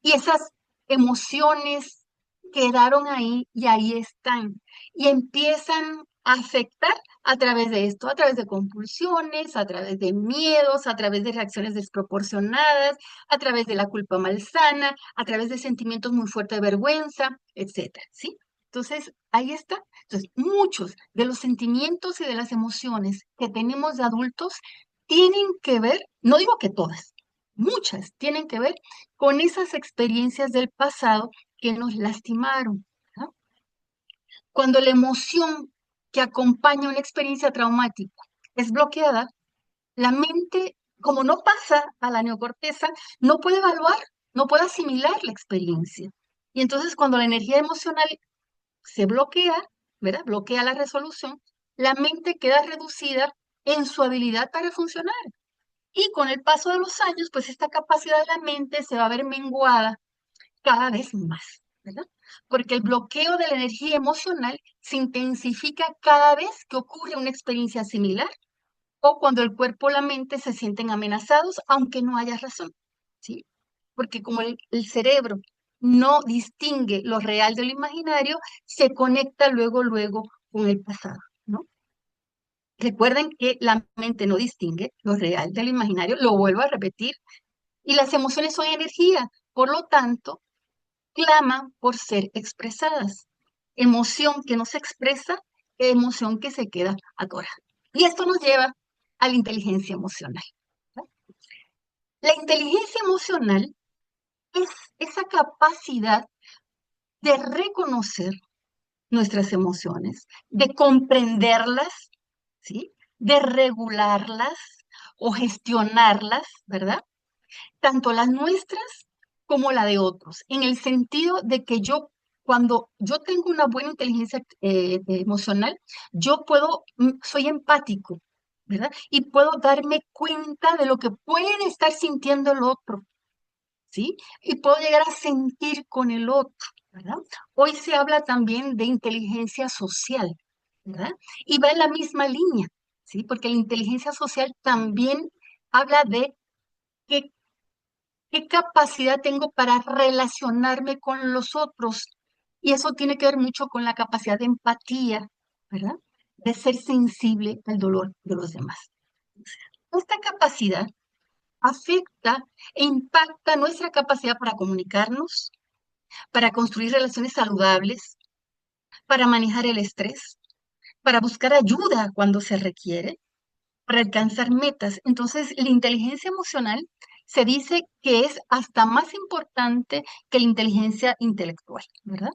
Y esas emociones quedaron ahí y ahí están. Y empiezan a afectar a través de esto, a través de compulsiones, a través de miedos, a través de reacciones desproporcionadas, a través de la culpa malsana, a través de sentimientos muy fuertes de vergüenza, etcétera, ¿sí? Entonces, ahí está. Entonces, muchos de los sentimientos y de las emociones que tenemos de adultos tienen que ver, no digo que todas, muchas tienen que ver con esas experiencias del pasado que nos lastimaron. ¿No? Cuando la emoción que acompaña una experiencia traumática es bloqueada, la mente, como no pasa a la neocorteza, no puede evaluar, no puede asimilar la experiencia. Y entonces cuando la energía emocional se bloquea, ¿verdad? Bloquea la resolución, la mente queda reducida en su habilidad para funcionar. Y con el paso de los años, pues esta capacidad de la mente se va a ver menguada cada vez más, ¿verdad? Porque el bloqueo de la energía emocional se intensifica cada vez que ocurre una experiencia similar o cuando el cuerpo o la mente se sienten amenazados, aunque no haya razón, ¿sí? Porque como el cerebro no distingue lo real de lo imaginario, se conecta luego con el pasado, ¿no? Recuerden que la mente no distingue lo real de lo imaginario, lo vuelvo a repetir, y las emociones son energía, por lo tanto, claman por ser expresadas. Emoción que no se expresa, emoción que se queda atorada. Y esto nos lleva a la inteligencia emocional, ¿no? La inteligencia emocional es esa capacidad de reconocer nuestras emociones, de comprenderlas, ¿sí? De regularlas o gestionarlas, ¿verdad? Tanto las nuestras como la de otros, en el sentido de que cuando yo tengo una buena inteligencia emocional, yo soy empático, ¿verdad? Y puedo darme cuenta de lo que puede estar sintiendo el otro, ¿sí? Y puedo llegar a sentir con el otro, ¿verdad? Hoy se habla también de inteligencia social, ¿verdad? Y va en la misma línea, ¿sí? Porque la inteligencia social también habla de qué, qué capacidad tengo para relacionarme con los otros. Y eso tiene que ver mucho con la capacidad de empatía, ¿verdad? De ser sensible al dolor de los demás. Esta capacidad afecta e impacta nuestra capacidad para comunicarnos, para construir relaciones saludables, para manejar el estrés, para buscar ayuda cuando se requiere, para alcanzar metas. Entonces, la inteligencia emocional se dice que es hasta más importante que la inteligencia intelectual, ¿verdad?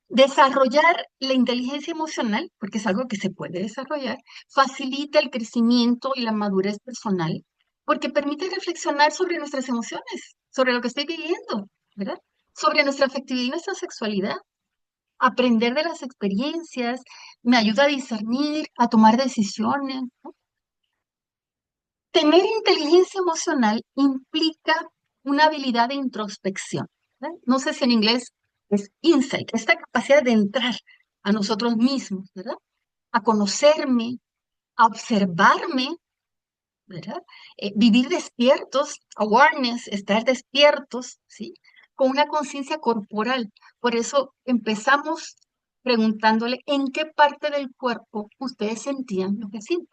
Desarrollar la inteligencia emocional, porque es algo que se puede desarrollar, facilita el crecimiento y la madurez personal, porque permite reflexionar sobre nuestras emociones, sobre lo que estoy viviendo, ¿verdad? Sobre nuestra afectividad y nuestra sexualidad. Aprender de las experiencias me ayuda a discernir, a tomar decisiones, ¿no? Tener inteligencia emocional implica una habilidad de introspección, ¿verdad? No sé si en inglés es insight, esta capacidad de entrar a nosotros mismos, ¿verdad? A conocerme, a observarme, ¿verdad? Vivir despiertos, awareness, estar despiertos, ¿sí? Con una conciencia corporal. Por eso empezamos preguntándole en qué parte del cuerpo ustedes sentían lo que sienten.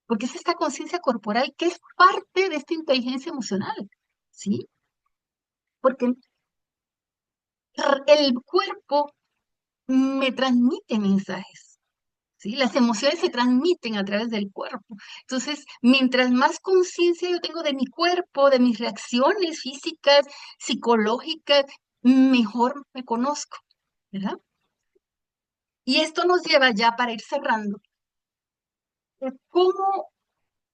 Porque es esta conciencia corporal que es parte de esta inteligencia emocional, ¿sí? Porque el cuerpo me transmite mensajes, ¿sí? Las emociones se transmiten a través del cuerpo. Entonces, mientras más conciencia yo tengo de mi cuerpo, de mis reacciones físicas, psicológicas, mejor me conozco, ¿verdad? Y esto nos lleva ya para ir cerrando, a cómo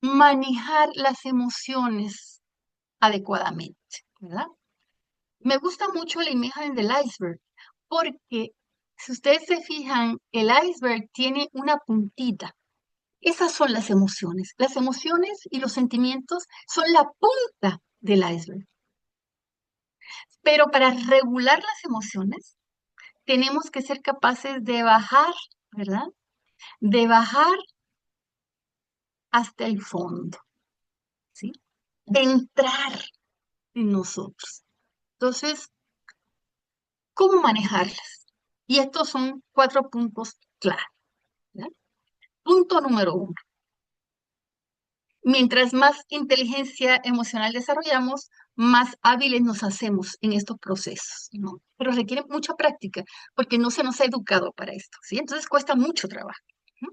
manejar las emociones adecuadamente, ¿verdad? Me gusta mucho la imagen del iceberg, porque si ustedes se fijan, el iceberg tiene una puntita. Esas son las emociones. Las emociones y los sentimientos son la punta del iceberg. Pero para regular las emociones, tenemos que ser capaces de bajar, ¿verdad? De bajar hasta el fondo, ¿sí? De entrar en nosotros. Entonces, ¿cómo manejarlas? Y estos son 4 puntos clave, ¿verdad? Punto número 1. Mientras más inteligencia emocional desarrollamos, más hábiles nos hacemos en estos procesos, ¿no? Pero requiere mucha práctica porque no se nos ha educado para esto, ¿sí? Entonces cuesta mucho trabajo, ¿no?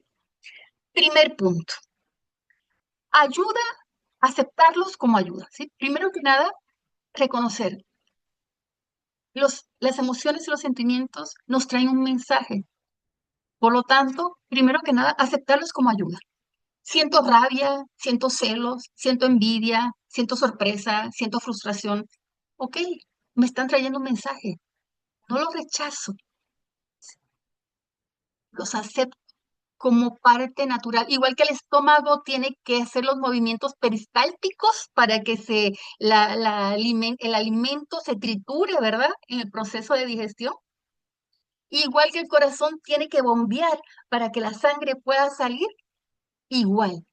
Primer punto, ayuda a aceptarlos como ayuda, ¿sí? Primero que nada, reconocer las emociones y los sentimientos nos traen un mensaje. Por lo tanto, primero que nada, aceptarlos como ayuda. Siento rabia, siento celos, siento envidia, siento sorpresa, siento frustración. Ok, me están trayendo un mensaje. No los rechazo, los acepto como parte natural. Igual que el estómago tiene que hacer los movimientos peristálticos para que el alimento se triture, ¿verdad? En el proceso de digestión. Igual que el corazón tiene que bombear para que la sangre pueda salir, igual,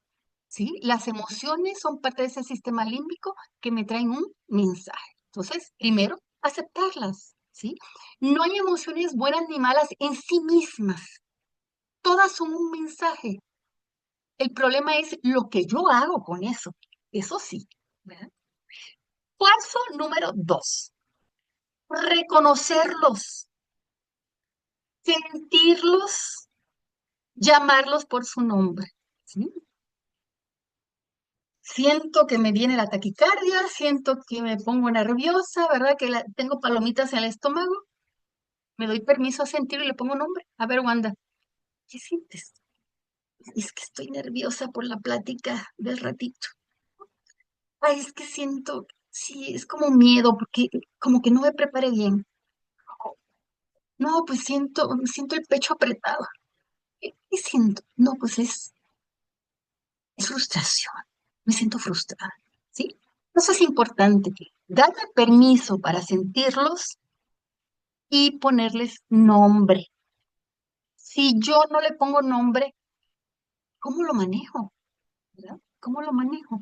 ¿sí? Las emociones son parte de ese sistema límbico que me traen un mensaje. Entonces, primero, aceptarlas, ¿sí? No hay emociones buenas ni malas en sí mismas. Todas son un mensaje. El problema es lo que yo hago con eso. Eso sí, ¿verdad? Paso número 2, reconocerlos, sentirlos, llamarlos por su nombre, ¿sí? Siento que me viene la taquicardia, siento que me pongo nerviosa, ¿verdad? Que tengo palomitas en el estómago. Me doy permiso a sentirlo y le pongo nombre. A ver, Wanda, ¿qué sientes? Es que estoy nerviosa por la plática del ratito. Ay, es que siento, sí, es como miedo, porque como que no me preparé bien. No, pues siento el pecho apretado. ¿Qué siento? No, pues es frustración. Me siento frustrada, ¿sí? Eso es importante, darme permiso para sentirlos y ponerles nombre. Si yo no le pongo nombre, ¿cómo lo manejo? ¿Verdad? ¿Cómo lo manejo?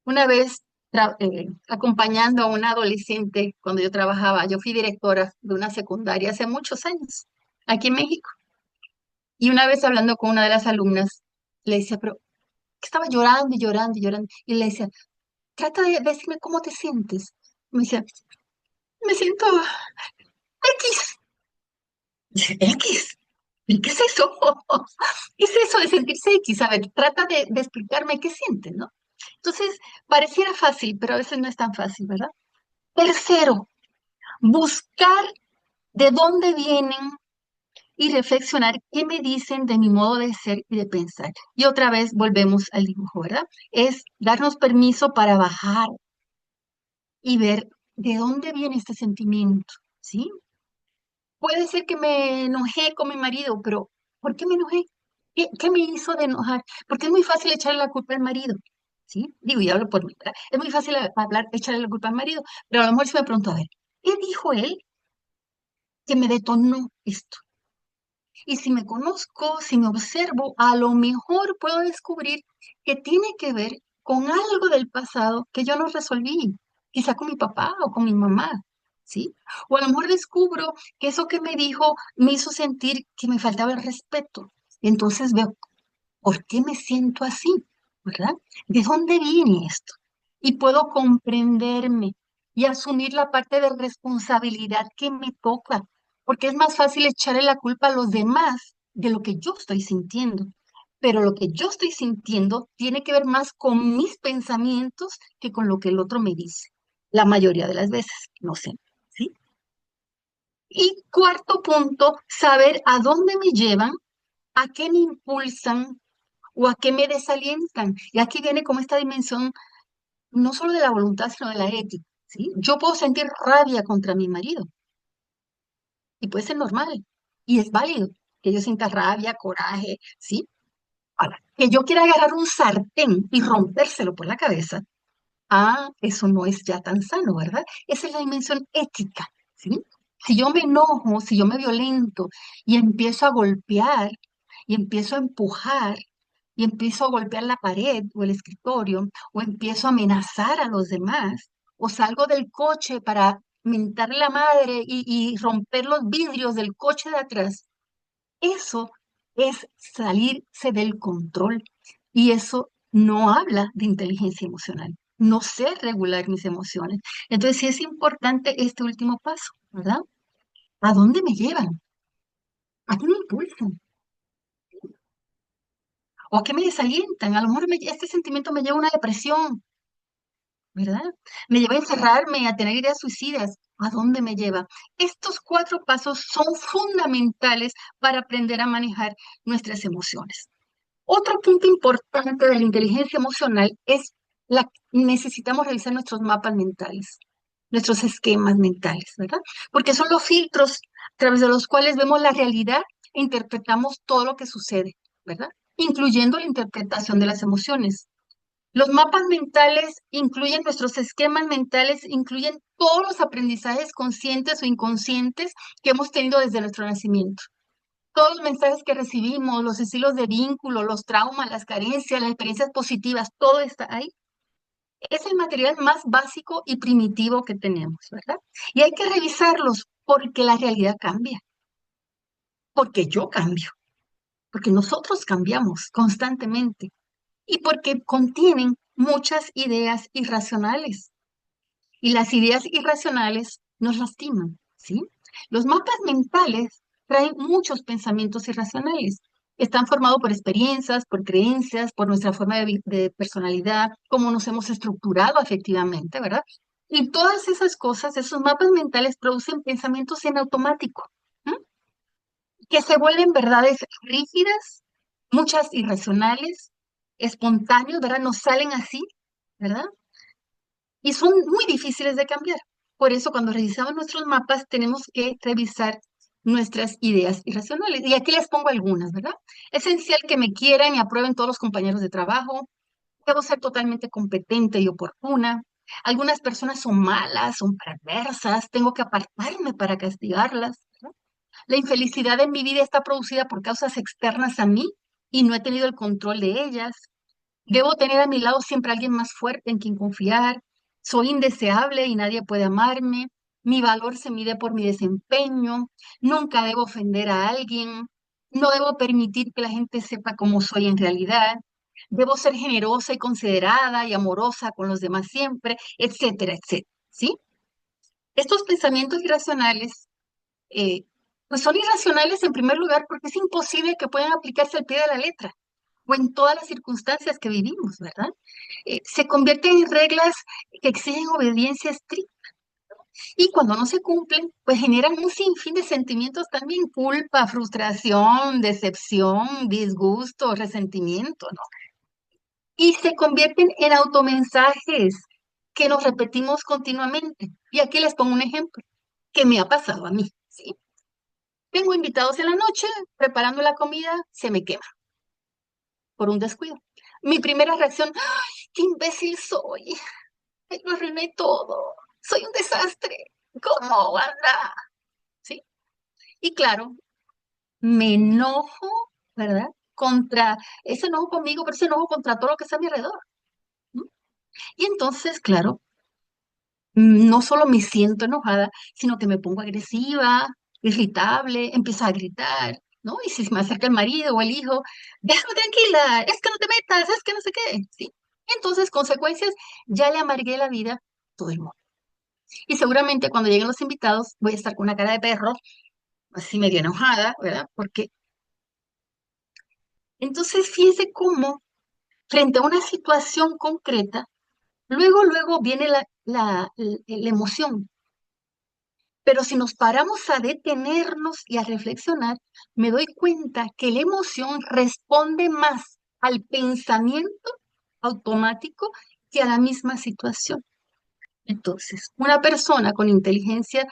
Una vez acompañando a una adolescente cuando yo trabajaba, yo fui directora de una secundaria hace muchos años, aquí en México. Y una vez hablando con una de las alumnas, le decía, pero que estaba llorando y llorando y llorando. Y le decía, trata de decirme cómo te sientes. Me decía, me siento X. Dice, X. ¿Y qué es eso? ¿Qué es eso de sentirse X? A ver, trata de explicarme qué sientes, ¿no? Entonces, pareciera fácil, pero a veces no es tan fácil, ¿verdad? Tercero, buscar de dónde vienen y reflexionar qué me dicen de mi modo de ser y de pensar. Y otra vez volvemos al dibujo, ¿verdad? Es darnos permiso para bajar y ver de dónde viene este sentimiento, ¿sí? Puede ser que me enojé con mi marido, pero ¿por qué me enojé? ¿Qué me hizo de enojar? Porque es muy fácil echarle la culpa al marido, ¿sí? Digo, y hablo por mí, ¿verdad? Es muy fácil hablar, echarle la culpa al marido, pero a lo mejor si me pregunto, a ver, ¿qué dijo él que me detonó esto? Y si me conozco, si me observo, a lo mejor puedo descubrir que tiene que ver con algo del pasado que yo no resolví, quizá con mi papá o con mi mamá, ¿sí? O a lo mejor descubro que eso que me dijo me hizo sentir que me faltaba el respeto. Entonces veo, ¿por qué me siento así? ¿Verdad? ¿De dónde viene esto? Y puedo comprenderme y asumir la parte de responsabilidad que me toca, porque es más fácil echarle la culpa a los demás de lo que yo estoy sintiendo. Pero lo que yo estoy sintiendo tiene que ver más con mis pensamientos que con lo que el otro me dice. La mayoría de las veces, no sé, ¿sí? Y cuarto punto, saber a dónde me llevan, a qué me impulsan o a qué me desalientan. Y aquí viene como esta dimensión no solo de la voluntad, sino de la ética, ¿sí? Yo puedo sentir rabia contra mi marido y puede ser normal y es válido que yo sienta rabia, coraje, ¿sí? Ahora, que yo quiera agarrar un sartén y rompérselo por la cabeza, eso no es ya tan sano, ¿verdad? Esa es la dimensión ética, ¿sí? Si yo me enojo, si yo me violento y empiezo a golpear y empiezo a empujar y empiezo a golpear la pared o el escritorio o empiezo a amenazar a los demás o salgo del coche para mentarle la madre y romper los vidrios del coche de atrás, eso es salirse del control y eso no habla de inteligencia emocional. No sé regular mis emociones. Entonces sí es importante este último paso, ¿verdad? ¿A dónde me llevan? ¿A qué me impulsan? ¿O a qué me desalientan? A lo mejor este sentimiento me lleva a una depresión, ¿verdad? Me lleva a encerrarme, a tener ideas suicidas. ¿A dónde me lleva? Estos cuatro pasos son fundamentales para aprender a manejar nuestras emociones. Otro punto importante de la inteligencia emocional es necesitamos revisar nuestros mapas mentales, nuestros esquemas mentales, ¿verdad? Porque son los filtros a través de los cuales vemos la realidad e interpretamos todo lo que sucede. ¿verdad? Incluyendo la interpretación de las emociones. Los mapas mentales incluyen nuestros esquemas mentales, incluyen todos los aprendizajes conscientes o inconscientes que hemos tenido desde nuestro nacimiento. Todos los mensajes que recibimos, los estilos de vínculo, los traumas, las carencias, las experiencias positivas, todo está ahí. Es el material más básico y primitivo que tenemos, ¿verdad? Y hay que revisarlos porque la realidad cambia, porque yo cambio, porque nosotros cambiamos constantemente y porque contienen muchas ideas irracionales. Y las ideas irracionales nos lastiman, ¿sí? Los mapas mentales traen muchos pensamientos irracionales. Están formados por experiencias, por creencias, por nuestra forma de personalidad, cómo nos hemos estructurado afectivamente, ¿verdad? Y todas esas cosas, esos mapas mentales producen pensamientos en automático, ¿m? Que se vuelven verdades rígidas, muchas irracionales, espontáneos, ¿verdad? Nos salen así, ¿verdad? Y son muy difíciles de cambiar. Por eso cuando revisamos nuestros mapas tenemos que revisar nuestras ideas irracionales. Y aquí les pongo algunas, ¿verdad? Es esencial que me quieran y aprueben todos los compañeros de trabajo. Debo ser totalmente competente y oportuna. Algunas personas son malas, son perversas. Tengo que apartarme para castigarlas, ¿verdad? La infelicidad en mi vida está producida por causas externas a mí y no he tenido el control de ellas. Debo tener a mi lado siempre a alguien más fuerte en quien confiar. Soy indeseable y nadie puede amarme. Mi valor se mide por mi desempeño. Nunca debo ofender a alguien. No debo permitir que la gente sepa cómo soy en realidad. Debo ser generosa y considerada y amorosa con los demás siempre, etcétera, etcétera. ¿Sí? Estos pensamientos irracionales, pues son irracionales en primer lugar porque es imposible que puedan aplicarse al pie de la letra o en todas las circunstancias que vivimos, ¿verdad? Se convierten en reglas que exigen obediencia estricta y cuando no se cumplen, pues generan un sinfín de sentimientos también, culpa, frustración, decepción, disgusto, resentimiento, ¿no? Y se convierten en automensajes que nos repetimos continuamente. Y aquí les pongo un ejemplo que me ha pasado a mí, ¿sí? Tengo invitados en la noche, preparando la comida, se me quema por un descuido. Mi primera reacción, ¡ay, qué imbécil soy! Ay, lo arruiné todo. Soy un desastre. ¿Cómo anda? ¿Sí? Y claro, me enojo, ¿verdad? Contra, ese enojo conmigo, pero ese enojo contra todo lo que está a mi alrededor. ¿No? Y entonces, claro, no solo me siento enojada, sino que me pongo agresiva, irritable, empiezo a gritar, ¿no? Y si se me acerca el marido o el hijo, déjame tranquila, es que no te metas, es que no sé qué, ¿sí? Entonces, consecuencias, ya le amargué la vida a todo el mundo. Y seguramente cuando lleguen los invitados voy a estar con una cara de perro, así medio enojada, ¿verdad? Porque entonces fíjense cómo frente a una situación concreta, luego viene la emoción. Pero si nos paramos a detenernos y a reflexionar, me doy cuenta que la emoción responde más al pensamiento automático que a la misma situación. Entonces, una persona con inteligencia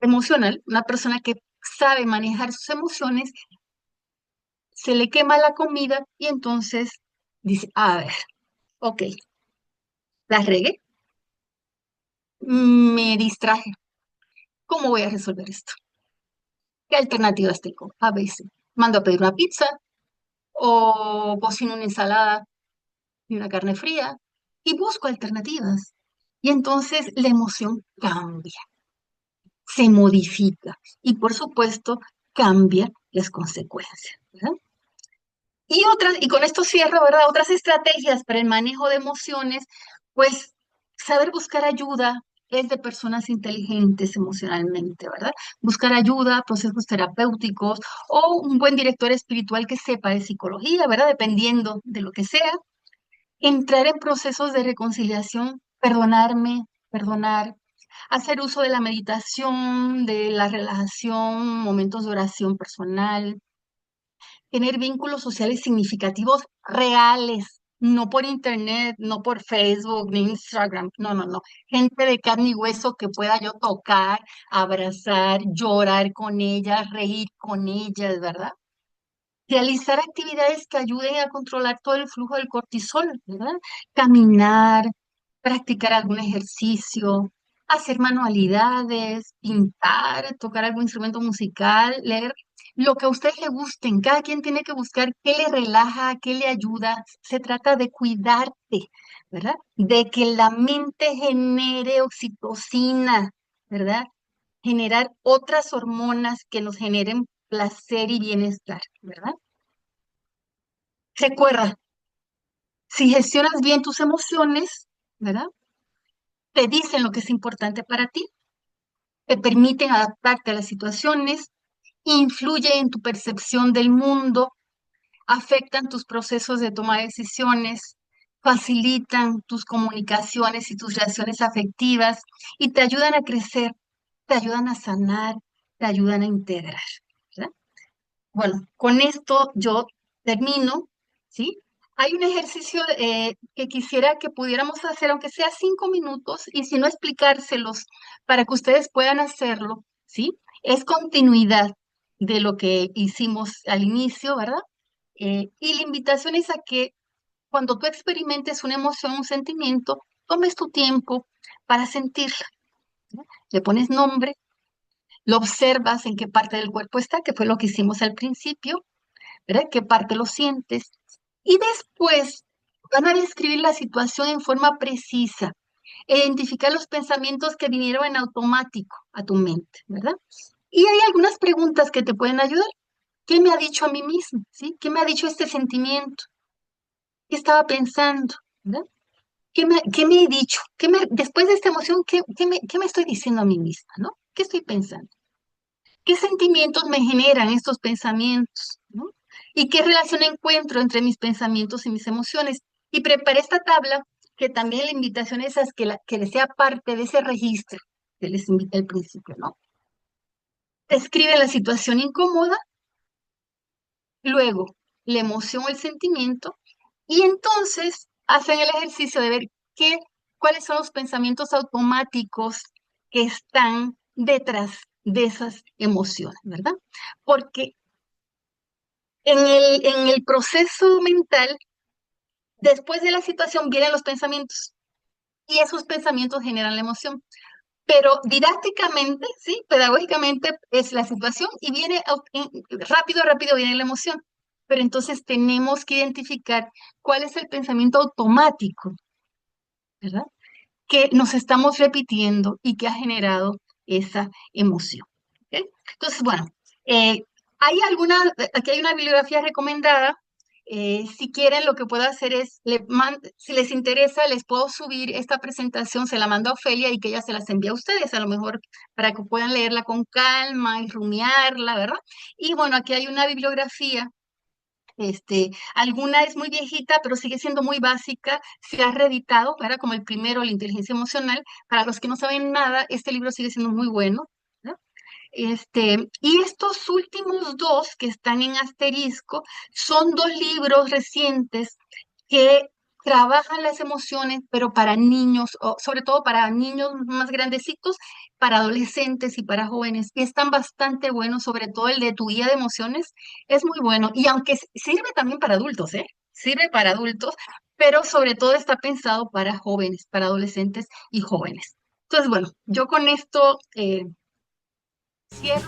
emocional, una persona que sabe manejar sus emociones, se le quema la comida y entonces dice, a ver, ok, la regué, me distraje, ¿cómo voy a resolver esto? ¿Qué alternativas tengo? A veces mando a pedir una pizza o cocino una ensalada y una carne fría y busco alternativas. Y entonces la emoción cambia, se modifica y por supuesto cambia las consecuencias, ¿verdad? Y con esto cierro, ¿verdad? Otras estrategias para el manejo de emociones, pues saber buscar ayuda es de personas inteligentes emocionalmente, ¿verdad? Buscar ayuda, procesos terapéuticos o un buen director espiritual que sepa de psicología, ¿verdad? Dependiendo de lo que sea. Entrar en procesos de reconciliación, perdonarme, perdonar, hacer uso de la meditación, de la relajación, momentos de oración personal, tener vínculos sociales significativos reales, no por internet, no por Facebook, ni Instagram, no, no, no. Gente de carne y hueso que pueda yo tocar, abrazar, llorar con ellas, reír con ellas, ¿verdad? Realizar actividades que ayuden a controlar todo el flujo del cortisol, ¿verdad? Caminar, practicar algún ejercicio, hacer manualidades, pintar, tocar algún instrumento musical, leer lo que a usted le gusten. Cada quien tiene que buscar qué le relaja, qué le ayuda. Se trata de cuidarte, ¿verdad? De que la mente genere oxitocina, ¿verdad? Generar otras hormonas que nos generen placer y bienestar, ¿verdad? Recuerda, si gestionas bien tus emociones, ¿verdad? Te dicen lo que es importante para ti, te permiten adaptarte a las situaciones, influyen en tu percepción del mundo, afectan tus procesos de toma de decisiones, facilitan tus comunicaciones y tus reacciones afectivas y te ayudan a crecer, te ayudan a sanar, te ayudan a integrar, ¿verdad? Bueno, con esto yo termino, ¿sí? Hay un ejercicio que quisiera que pudiéramos hacer, aunque sea 5 minutos, y si no explicárselos para que ustedes puedan hacerlo, ¿sí? Es continuidad de lo que hicimos al inicio, ¿verdad? Y la invitación es a que cuando tú experimentes una emoción, un sentimiento, tomes tu tiempo para sentirla, ¿no? Le pones nombre, lo observas en qué parte del cuerpo está, que fue lo que hicimos al principio, ¿verdad? ¿Qué parte lo sientes? Y después van a describir la situación en forma precisa, identificar los pensamientos que vinieron en automático a tu mente, ¿verdad? Y hay algunas preguntas que te pueden ayudar. ¿Qué me ha dicho a mí mismo? ¿Sí? ¿Qué me ha dicho este sentimiento? ¿Qué estaba pensando? ¿Verdad? ¿Qué me he dicho? Después de esta emoción, ¿qué me estoy diciendo a mí misma? ¿No? ¿Qué estoy pensando? ¿Qué sentimientos me generan estos pensamientos? ¿No? ¿Y qué relación encuentro entre mis pensamientos y mis emociones? Y preparé esta tabla, que también la invitación es a que sea parte de ese registro que les invité al principio, ¿no? Describe la situación incómoda, luego la emoción o el sentimiento, y entonces hacen el ejercicio de ver cuáles son los pensamientos automáticos que están detrás de esas emociones, ¿verdad? Porque en el proceso mental, después de la situación vienen los pensamientos y esos pensamientos generan la emoción. Pero didácticamente, sí, pedagógicamente es la situación y rápido, rápido viene la emoción. Pero entonces tenemos que identificar cuál es el pensamiento automático, ¿verdad? Que nos estamos repitiendo y que ha generado esa emoción. ¿Ok? Entonces, bueno, eh, aquí hay una bibliografía recomendada. Si quieren, lo que puedo hacer es, si les interesa, les puedo subir esta presentación, se la mando a Ofelia y que ella se las envíe a ustedes, a lo mejor para que puedan leerla con calma y rumiarla, ¿verdad? Y bueno, aquí hay una bibliografía. Alguna es muy viejita, pero sigue siendo muy básica, se ha reeditado, ¿verdad? Como el primero, La inteligencia emocional. Para los que no saben nada, este libro sigue siendo muy bueno, ¿no? Y estos últimos dos que están en asterisco son dos libros recientes que trabajan las emociones, pero para niños, o sobre todo para niños más grandecitos, para adolescentes y para jóvenes. Y están bastante buenos, sobre todo el de Tu guía de emociones, es muy bueno. Y aunque sirve también para adultos, ¿eh? Sirve para adultos, pero sobre todo está pensado para jóvenes, para adolescentes y jóvenes. Entonces, bueno, yo con esto cierro.